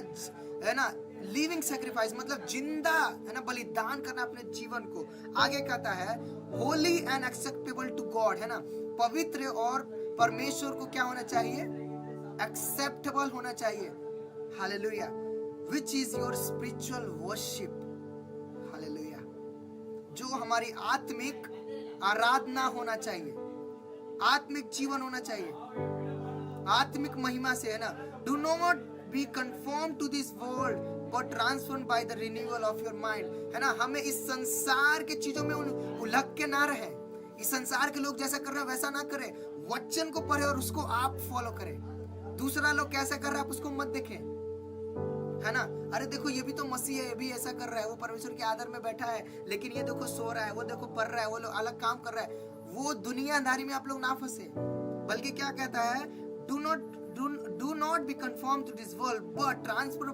है ना, लिविंग सैक्रिफाइस मतलब जिंदा, है ना, बलिदान करना अपने जीवन को। आगे कहता है holy and acceptable to God, है ना, पवित्र और परमेश्वर को क्या होना चाहिए? एक्सेप्टेबल होना चाहिए। Hallelujah. Which is your spiritual worship. Hallelujah. जो हमारी आत्मिक आराधना होना चाहिए, आत्मिक जीवन होना चाहिए, आत्मिक महिमा से, है ना। Do not be conform to this world but transformed by the renewal of your mind, है ना। हमें इस संसार के चीजों में उलझ के ना रहे। इस संसार के लोग जैसा कर रहे हैं वैसा ना करें। वचन को पढ़े और उसको आप फॉलो करें। दूसरा लोग कैसा कर रहा है आप उसको मत देखें, है ना। अरे देखो ये भी तो मसीह है, ये भी ऐसा कर रहा है, वो परमेश्वर के आदर में बैठा है, लेकिन ये देखो सो रहा है, वो देखो पढ़ रहा है, वो लोग अलग काम कर रहा है। वो दुनियादारी में आप लोग ना फंसे, बल्कि क्या कहता है? Do not be conform to this world but transfer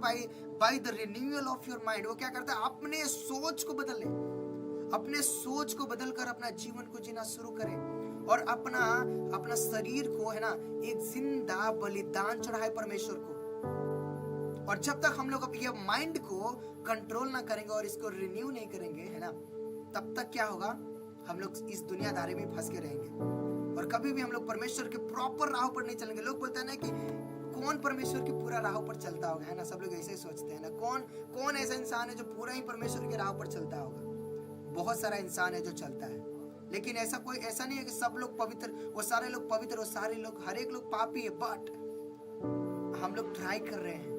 by the renewal of your mind. वो क्या करता है? अपने सोच को बदले, अपने सोच को बदलकर अपना जीवन को जीना शुरू करें और अपना शरीर को, है ना, एक जिंदा बलिदान चढ़ाए परमेश्वर को। और जब तक हम लोग ये माइंड को कंट्रोल ना करेंगे और इसको रिन्यू नहीं करेंगे, है ना, तब तक क्या होगा? हम लोग इस दुनियादारी में फंस के रहेंगे और कभी भी हम लोग परमेश्वर के प्रॉपर राह पर नहीं चलेंगे। लोग बोलते हैं ना कि कौन परमेश्वर की पूरा राह पर चलता होगा, है ना। सब लोग ऐसे ही सोचते हैं ना, कौन ऐसा इंसान है जो पूरा ही परमेश्वर के राह पर चलता होगा? बहुत सारा इंसान है जो चलता है, लेकिन ऐसा नहीं है कि सब लोग पवित्र, वो सारे लोग पवित्र, वो सारे लोग, हर एक लोग पापी है। बट हम लोग ट्राई कर रहे हैं,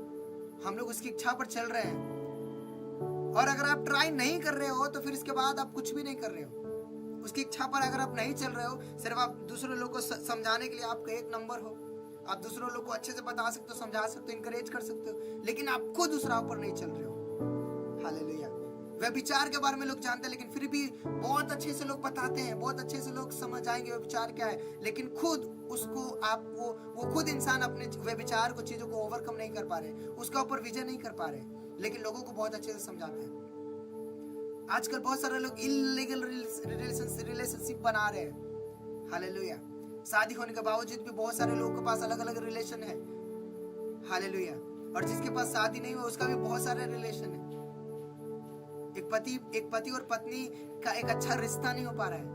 हम लोग उसकी इच्छा पर चल रहे हैं। और अगर आप ट्राई नहीं कर रहे हो तो फिर इसके बाद आप कुछ भी नहीं कर रहे हो। उसकी इच्छा पर अगर आप नहीं चल रहे हो, सिर्फ आप दूसरे लोग को समझाने के लिए आपका एक नंबर हो, आप दूसरों लोग को अच्छे से बता सकते हो, समझा सकते हो, इंकरेज कर सकते हो, लेकिन आप खुद उस राह पर नहीं चल रहे हो। हालेलुया। व्यभिचार के बारे में लोग जानते हैं, लेकिन फिर भी बहुत अच्छे से लोग बताते हैं, बहुत अच्छे से लोग समझ आएंगे व्यभिचार क्या है, लेकिन खुद उसको आप वो खुद इंसान अपने व्यभिचार को, चीजों को ओवरकम नहीं कर पा रहे, उसका ऊपर विजय नहीं कर पा रहे, लेकिन लोगों को बहुत अच्छे से समझाते हैं। आजकल बहुत सारे लोग इलीगल रिलेशनशिप बना रहे हैं। हालेलुया। शादी होने के बावजूद भी बहुत सारे लोगों के पास अलग अलग रिलेशन है। हालेलुया। और जिसके पास शादी नहीं हुआ उसका भी बहुत सारे रिलेशन है। एक पति और पत्नी का एक अच्छा रिश्ता नहीं हो पा रहा है।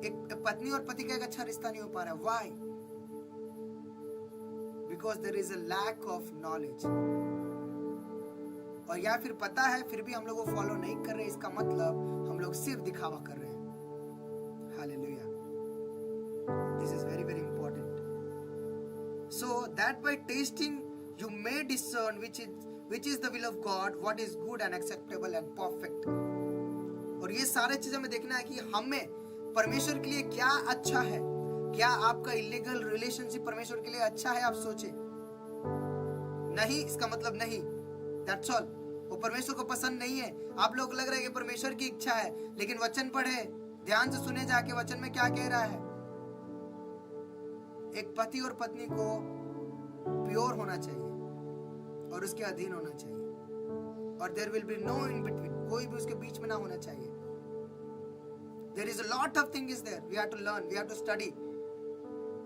एक पत्नी और पति का एक अच्छा रिश्ता नहीं हो पा रहा है। Why? Because there is a lack of knowledge. और या फिर पता है फिर भी हम लोग वो फॉलो नहीं कर रहे, इसका मतलब हम लोग सिर्फ दिखावा कर रहे हैं। Hallelujah. This is very very important. So that bye testing you may discern which is the will of God, what is good and acceptable and perfect। और ये सारे चीजें हमें देखना है कि हमें परमेश्वर के लिए क्या अच्छा है। क्या आपका इलीगल रिलेशनशिप परमेश्वर के लिए अच्छा है? आप सोचे नहीं, इसका मतलब नहीं, दैट्स ऑल। वो परमेश्वर को पसंद नहीं है। आप लोग लग रहा है कि परमेश्वर की इच्छा है, लेकिन वचन पढ़े, ध्यान से सुने जाके वचन में क्या कह रहा है। एक पति और पत्नी को प्योर होना चाहिए और उसके अधीन होना चाहिए, और there will be no in between, कोई भी उसके बीच में ना होना चाहिए। There is a lot of thing is there, we have to learn, we have to study.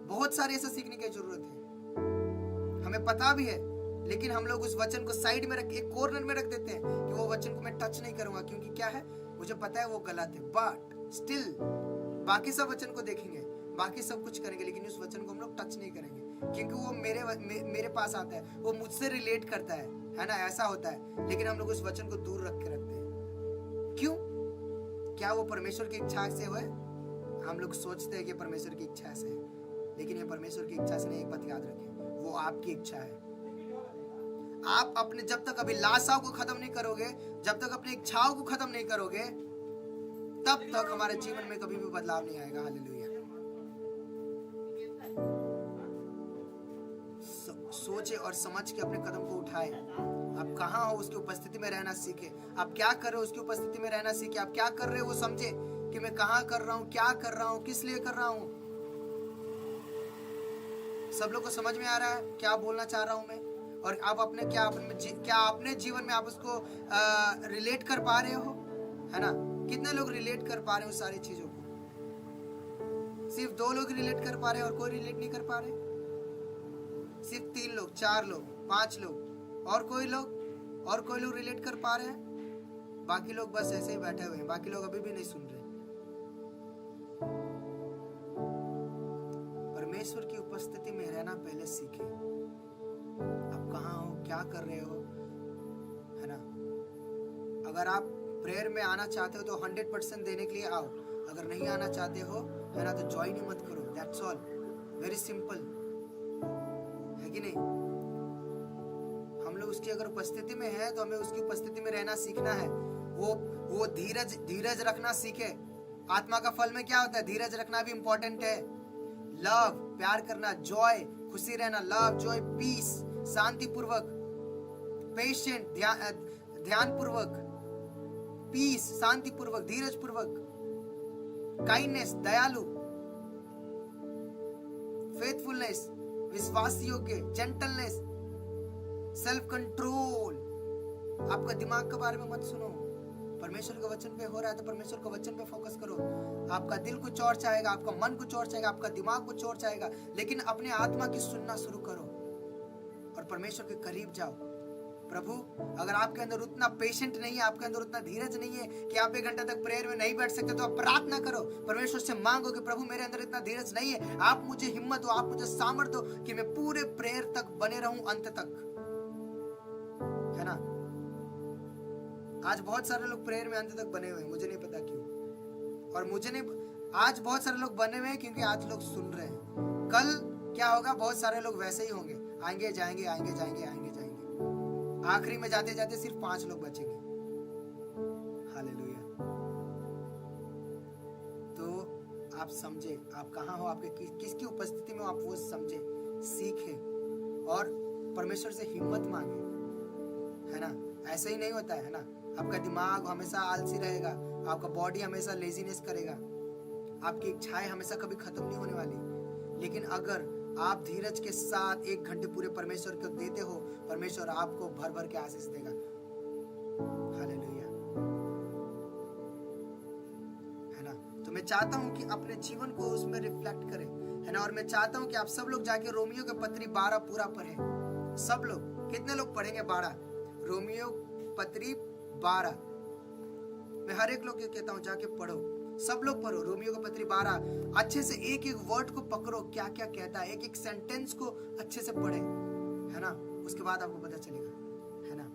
बहुत सारे ऐसा सीखने की जरूरत है, हमें पता भी है, लेकिन हम लोग उस वचन को साइड में रख, एक कॉर्नर में रख देते हैं कि वो वचन को मैं टच नहीं करूंगा, क्योंकि क्या है, मुझे पता है वो गलत है। बट स्टिल बाकी सब वचन को देखेंगे, बाकी सब कुछ करेंगे, लेकिन उस वचन को हम लोग टच नहीं करेंगे, क्योंकि वो मेरे पास आता है, वो मुझसे रिलेट करता है ना, ऐसा होता है। लेकिन हम लोग उस वचन को दूर रख के रखते हैं। क्यों? क्या वो परमेश्वर की इच्छा से हुए? हम लोग सोचते हैं कि परमेश्वर की इच्छा से है, लेकिन ये परमेश्वर की इच्छा से नहीं। एक बात याद रखें, वो आपकी इच्छा है। आप अपने जब तक अभिलाषाओं को खत्म नहीं करोगे, जब तक अपनी इच्छाओं को खत्म नहीं करोगे, तब तक हमारे जीवन में कभी भी बदलाव नहीं आएगा। हालेलुया। सोचे और समझ के अपने कदम को उठाए। आप कहाँ हो उसकी उपस्थिति में रहना सीखे। आप क्या कर रहे हो उसकी उपस्थिति में रहना सीखे। आप क्या कर रहे हो वो समझे कि मैं कहाँ कर रहा हूँ, क्या कर रहा हूँ, किस लिए कर रहा हूँ। सब लोग को समझ में आ रहा है क्या बोलना चाह रहा हूँ मैं? और आप अपने क्या अपने जीवन में आप उसको रिलेट कर पा रहे हो, है ना? कितने लोग रिलेट कर पा रहे हो सारी चीजों को? सिर्फ 2 लोग रिलेट कर पा रहे हैं और कोई रिलेट नहीं कर पा रहे। सिर्फ 3 लोग, 4 लोग, 5 लोग, और कोई लोग रिलेट कर पा रहे हैं। बाकी लोग बस ऐसे ही बैठे हुए हैं, बाकी लोग अभी भी नहीं सुन रहे। परमेश्वर की उपस्थिति में रहना पहले सीखे। आप कहाँ हो, क्या कर रहे हो, है ना? अगर आप प्रेयर में आना चाहते हो तो 100% देने के लिए आओ। अगर नहीं आना चाहते हो, है ना, तो ज्वाइन ही मत करो। दैट्स ऑल, वेरी सिंपल, है कि नहीं? हम लोग उसकी अगर उपस्थिति में है तो हमें उसकी उपस्थिति में रहना सीखना है। वो धीरज रखना सीखे। आत्मा का फल में क्या होता है? धीरज रखना भी इंपॉर्टेंट है। लव, प्यार करना, जॉय, खुशी रहना, लव, जॉय, पीस, शांति पूर्वक, पेशेंट, ध्यान पूर्वक, पीस, शांति पूर्वक, धीरज पूर्वक, काइंडनेस, दयालु, फेथफुलनेस, विश्वास योग्य, जेंटलनेस, सेल्फ कंट्रोल। आपका दिमाग के बारे में मत सुनो। परमेश्वर के वचन पे हो रहा है तो परमेश्वर के वचन पे फोकस करो। आपका दिल कुछ और चाहेगा, आपका मन कुछ और चाहेगा, आपका दिमाग कुछ और चाहेगा, लेकिन अपने आत्मा की सुनना शुरू करो और परमेश्वर के करीब जाओ। प्रभु, अगर आपके अंदर उतना पेशेंट नहीं है, आपके अंदर उतना धीरज नहीं है कि आप 1 घंटा तक प्रेयर में नहीं बैठ सकते, तो आप प्रार्थना करो, परमेश्वर से मांगो कि प्रभु मेरे अंदर इतना धीरज नहीं है, आप मुझे हिम्मत दो, आप मुझे सामर्थ दो कि मैं पूरे प्रेयर तक बने रहूं, अंत तक, है ना? आज बहुत सारे लोग प्रेयर में अंत तक बने हुए हैं, मुझे नहीं पता क्यों। और आज बहुत सारे लोग बने हुए हैं क्योंकि आज लोग सुन रहे हैं। कल क्या होगा? बहुत सारे लोग वैसे ही होंगे, आएंगे जाएंगे, आएंगे जाएंगे, आएंगे जाएंगे। आखिरी में जाते जाते सिर्फ 5 लोग बचेंगे। हालेलुया। तो आप समझे आप कहाँ हो, आपके किसकी उपस्थिति में हो, आप वो समझे, सीखे और परमेश्वर से हिम्मत मांगे, है ना? ऐसे ही नहीं होता है ना? आपका दिमाग हमेशा आलसी रहेगा, आपका बॉडी हमेशा लेजीनेस करेगा, आपकी इच्छाएं हमेशा कभी खत्म नहीं होने वाली। लेकिन अगर आप धीरज के साथ 1 घंटे पूरे परमेश्वर को देते हो, परमेश्वर आपको भर भर के आशीष देगा। हालेलुया, है ना? तो मैं चाहता हूं कि अपने जीवन को उसमें रिफ्लेक्ट करें, है ना? और मैं चाहता हूं कि आप सब लोग जाके रोमियो के पत्री 12 पूरा पढ़ें। सब लोग, कितने लोग पढ़ेंगे 12? रोमियो पत्री 12। मैं हर एक लोग को कहता हूं जाके पढ़ो, सब लोग पढ़ो रोमियो का पत्री 12। अच्छे से एक एक वर्ड को पकड़ो, क्या क्या कहता है, एक एक सेंटेंस को अच्छे से पढ़े, है ना? उसके बाद आपको पता चलेगा, है ना?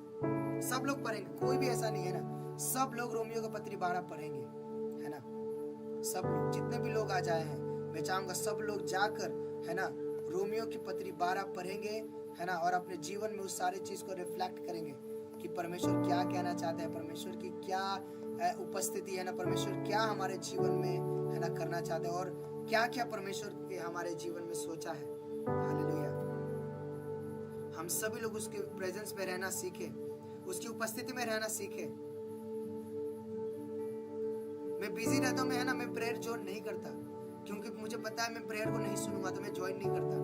सब लोग पढ़ेंगे, कोई भी ऐसा नहीं है ना, सब लोग रोमियो का पत्री 12 पढ़ेंगे, है ना? सब लोग, जितने भी लोग आ जाए हैं, मैं चाहूंगा सब लोग जाकर, है ना, रोमियो की पत्री 12 पढ़ेंगे, है ना? और अपने जीवन में उस सारी चीज को रिफ्लेक्ट करेंगे कि परमेश्वर क्या कहना चाहता है, परमेश्वर की क्या उपस्थिति है ना, परमेश्वर क्या हमारे जीवन में, है ना, करना चाहते हैं, और क्या क्या परमेश्वर के हमारे जीवन में सोचा है। हालेलुया। हम सभी लोग उसके प्रेजेंस में रहना सीखे, उसकी उपस्थिति में रहना सीखे। मैं बिजी रहता हूँ, है ना, मैं प्रेयर ज्वाइन नहीं करता क्योंकि मुझे पता है मैं प्रेयर को नहीं सुनूंगा तो मैं ज्वाइन नहीं करता,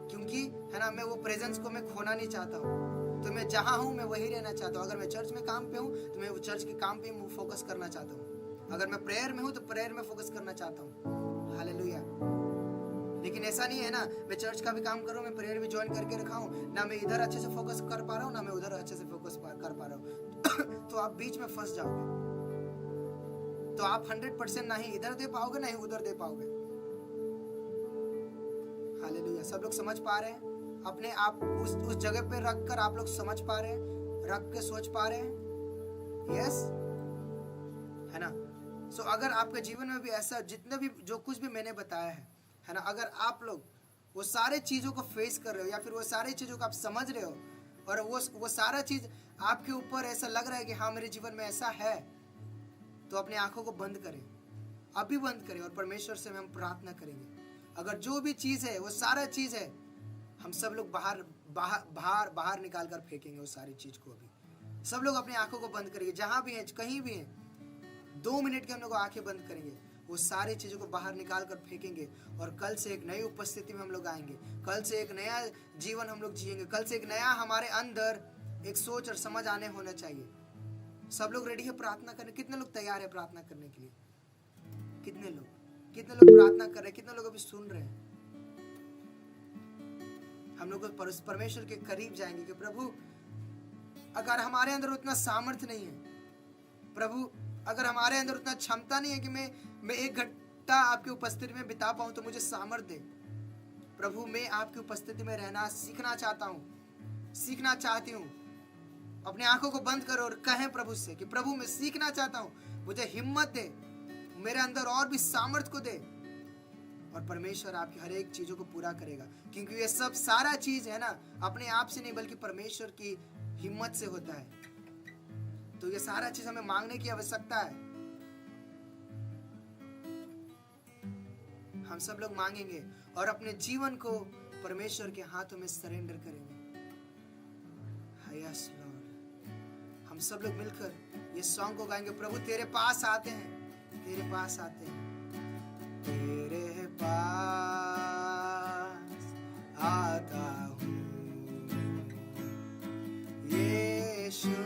क्योंकि, है ना, मैं वो प्रेजेंस को मैं खोना नहीं चाहता हूँ। तो मैं जहाँ हूँ मैं वही रहना चाहता हूँ। अगर मैं चर्च में काम पे हूँ तो मैं वो चर्च के काम पे फोकस करना चाहता हूँ। अगर मैं प्रेयर में हूँ तो प्रेयर में फोकस करना चाहता हूँ। हालेलुया। लेकिन ऐसा नहीं है ना, मैं चर्च का भी काम कर रहा हूँ, मैं प्रेयर भी ज्वाइन करके रखा हूँ, ना मैं इधर अच्छे से फोकस कर पा रहा हूँ, ना मैं उधर अच्छे से फोकस कर पा रहा हूँ तो आप बीच में फंस जाओगे। तो आप 100% ना ही इधर दे पाओगे ना ही उधर दे पाओगे। हालेलुया। सब लोग समझ पा रहे हैं? अपने आप उस जगह पे रख कर आप लोग समझ पा रहे हैं, रख के सोच पा रहे हैं? यस, है ना? सो अगर आपके जीवन में भी ऐसा, जितने भी जो कुछ भी मैंने बताया है ना, अगर आप लोग वो सारे चीजों को फेस कर रहे हो या फिर वो सारी चीजों को आप समझ रहे हो और वो सारा चीज आपके ऊपर ऐसा लग रहा है कि हाँ मेरे जीवन में ऐसा है, तो अपनी आंखों को बंद करें, अभी बंद करें और परमेश्वर से हम प्रार्थना करेंगे। अगर जो भी चीज है वो सारा चीज है, हम सब लोग बाहर निकाल कर फेंकेंगे वो सारी चीज को। अभी सब लोग अपनी आंखों को बंद करेंगे, जहां भी हैं, कहीं भी हैं, 2 मिनट के हम लोग आंखें बंद करेंगे, वो सारी चीजों को बाहर निकाल कर फेंकेंगे और कल से एक नई उपस्थिति में हम लोग आएंगे। कल से एक नया जीवन हम लोग जिएंगे। कल से एक नया हमारे अंदर एक सोच और समझ आने होना चाहिए। सब लोग रेडी है प्रार्थना करने? कितने लोग तैयार है प्रार्थना करने के लिए? कितने लोग प्रार्थना कर रहे हैं? कितने लोग अभी सुन रहे हैं? हम लोग परमेश्वर के करीब जाएंगे कि प्रभु, अगर हमारे अंदर उतना सामर्थ्य नहीं है, प्रभु अगर हमारे अंदर उतना क्षमता नहीं है कि मैं 1 घंटा आपकी उपस्थिति में बिता पाऊं, तो मुझे सामर्थ्य दे प्रभु। मैं आपकी उपस्थिति में रहना सीखना चाहता हूं, सीखना चाहती हूं। अपनी आंखों को बंद करो और कहें प्रभु से कि प्रभु मैं सीखना चाहता हूं, मुझे हिम्मत दे, मेरे अंदर और भी सामर्थ्य को दे। और परमेश्वर आपकी हर एक चीजों को पूरा करेगा, क्योंकि ये सब सारा चीज है ना अपने आप से नहीं बल्कि परमेश्वर की हिम्मत से होता है। तो ये सारा चीज हमें मांगने की आवश्यकता है। हम सब लोग मांगेंगे और अपने जीवन को परमेश्वर के हाथों में सरेंडर करेंगे। Yes Lord. हम सब लोग मिलकर ये सॉन्ग को गाएंगे। प्रभु तेरे पास आते हैं, तेरे पास आते हैं, तेरे पास आता हूँ यीशु,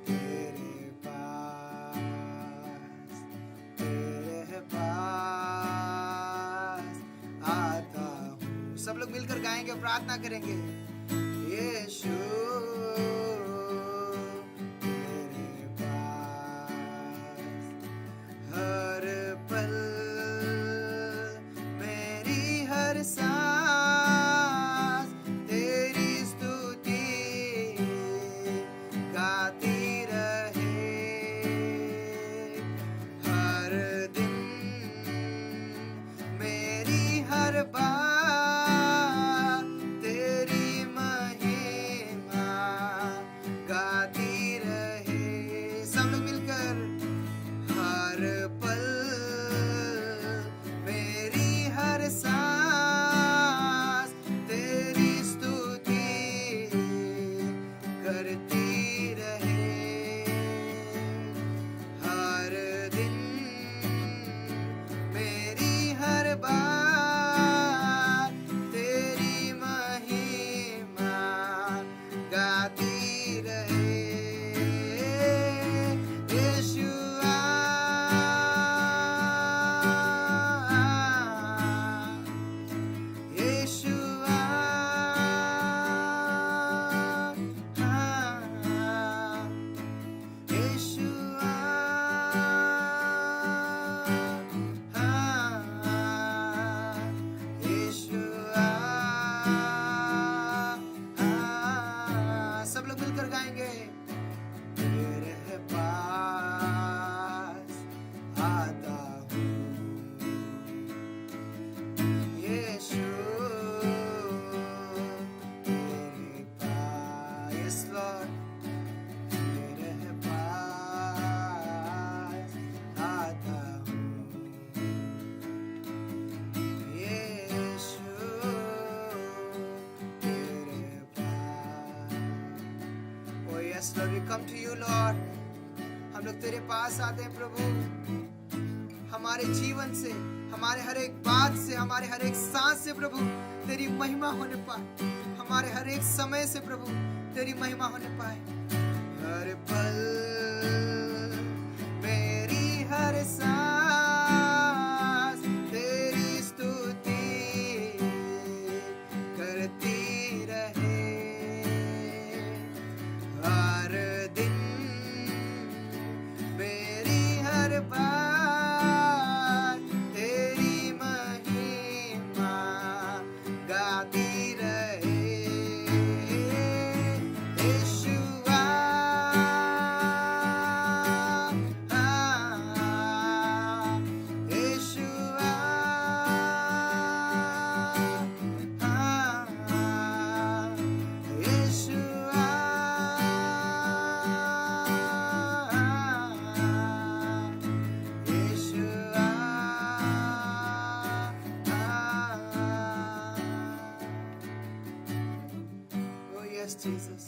तेरे पास आता हूँ। सब लोग मिलकर गाएंगे, प्रार्थना करेंगे। यीशु तेरे पास हर पल, मेरी हर सांस तेरी स्तुति गाती रहे। हर दिन मेरी हर बात तेरी महिमा गाती रहे। सब लोग मिलकर हर पल, मेरी हर सांस तेरी स्तुति करती रहे। हर दिन मेरी हर बात तेरी महिमा गाती रहे। यीशुआ यीशुआ यीशुआ यीशुआ। सब लोग मिलकर गाएंगे। तेरे पास आता हूँ यीशु, तेरे पास। यस लॉर्ड, तेरे पास आता हूँ यीशु, तेरे पास। Oh yes Lord, we come to you Lord. हम लोग तेरे पास आते हैं प्रभु। हमारे जीवन से, हमारे हर एक बात से, हमारे हर एक सांस से प्रभु तेरी महिमा होने पाए। हमारे हर एक समय से प्रभु तेरी महिमा होने पाए। हर पल हर सांस तेरी स्तुति करती रहे, हर दिन मेरी हर बात तेरी महिमा गाती रहे। यीशुआ, यीशुआ, यीशुआ, यीशुआ। Oh yes, Jesus.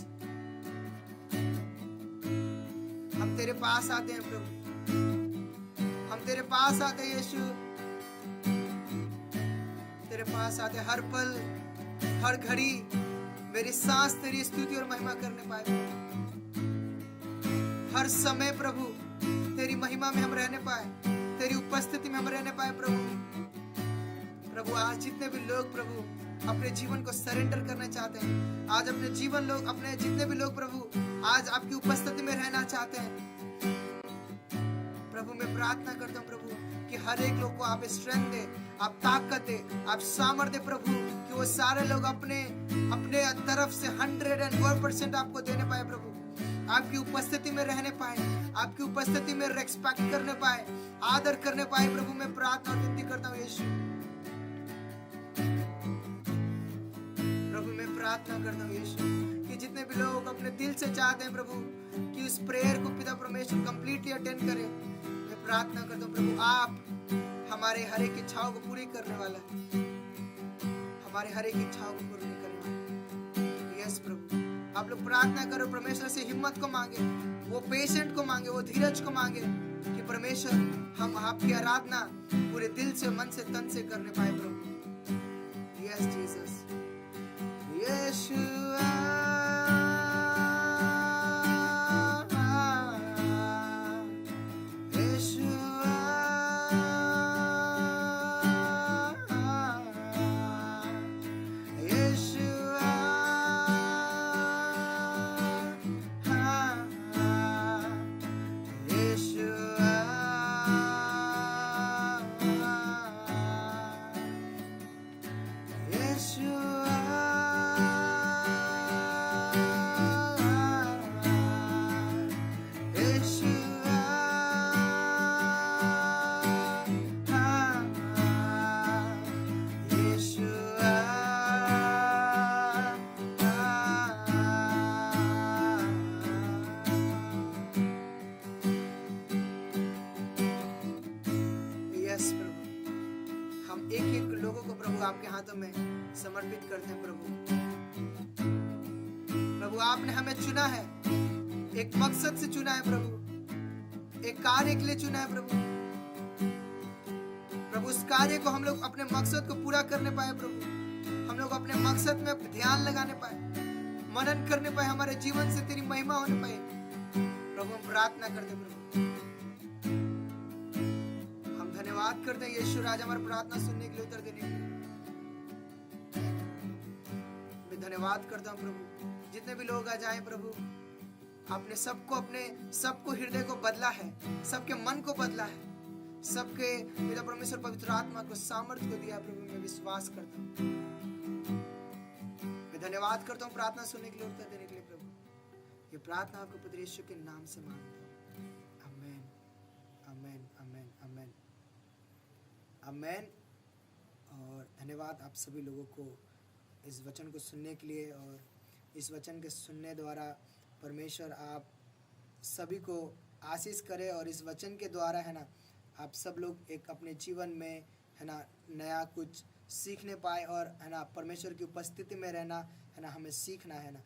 हम तेरे पास आते हैं प्रभु, हम तेरे पास आते हैं यीशु, तेरे पास आते हैं। हर पल हर घड़ी मेरी सांस तेरी स्तुति और महिमा करने पाए प्रभु। हर समय प्रभु तेरी महिमा में हम रहने पाए, तेरी उपस्थिति में हम रहने पाए प्रभु। प्रभु आज जितने भी लोग प्रभु अपने जीवन को सरेंडर करना चाहते हैं, आज अपने जितने भी लोग प्रभु आज आपकी उपस्थिति में रहना चाहते हैं प्रभु, मैं प्रार्थना करता हूँ प्रभु कि हर एक लोग को आप स्ट्रेंथ दे, आप ताकत दे, आप सामर्थ्य दे प्रभु, कि वो सारे लोग अपने तरफ से 101% आपको देने पाए प्रभु, आपकी उपस्थिति में रहने पाए, आपकी उपस्थिति में रेस्पेक्ट करने पाए, आदर करने पाए प्रभु। मैं प्रार्थना और विनती करता हूँ यीशु प्रभु, मैं प्रार्थना करता हूँ यीशु कि जितने भी लोग अपने दिल से चाहते हैं प्रभु कि उस प्रेयर को पिता परमेश्वर कंप्लीटली अटेंड करे, मैं प्रार्थना करता हूँ प्रभु आप हमारे हर एक इच्छाओं को पूरी करने वाला है, हमारे हर एक इच्छाओं को पूरी करने वाला। यस प्रभु, आप लोग प्रार्थना करो, परमेश्वर से हिम्मत को मांगे, वो पेशेंट को मांगे, वो धीरज को मांगे कि परमेश्वर हम आपकी आराधना पूरे दिल से, मन से, तन से करने पाए प्रभु। यस जीसस, यीशुआ, यीशुआ, यीशुआ, यीशुआ, यीशुआ, आपके हाथों में समर्पित करते हैं प्रभु। प्रभु आपने हमें चुना है, एक मकसद से चुना है प्रभु, एक कार्य के लिए चुना है प्रभु। प्रभु उस कार्य को हम लोग अपने मकसद को पूरा करने पाए प्रभु, हम लोग अपने मकसद में ध्यान लगाने पाए, मनन करने पाए, हमारे जीवन से तेरी महिमा होने पाए प्रभु। हम प्रार्थना करते प्रभु, हम धन्यवाद करते हैं यीशु राजा हमारी प्रार्थना सुनने के लिए, उत्तर देने के लिए धन्यवाद करता हूँ प्रभु। जितने भी लोग आ जाए प्रभु, आपने सबको हृदय को बदला है, सबके मन को बदला है, सबके पिता परमेश्वर पवित्र आत्मा को सामर्थ्य को दिया प्रभु। मैं विश्वास करता हूँ, मैं धन्यवाद करता हूँ प्रार्थना सुनने के लिए, उत्तर देने के लिए प्रभु। ये प्रार्थना आपको पुत्र यीशु के नाम से मांगता हूँ, आमेन, आमेन, आमेन, आमेन, आमेन। और धन्यवाद आप सभी लोगों को इस वचन को सुनने के लिए, और इस वचन के सुनने द्वारा परमेश्वर आप सभी को आशीष करे, और इस वचन के द्वारा है ना आप सब लोग एक अपने जीवन में है ना नया कुछ सीखने पाए, और है ना परमेश्वर की उपस्थिति में रहना है ना हमें सीखना है ना।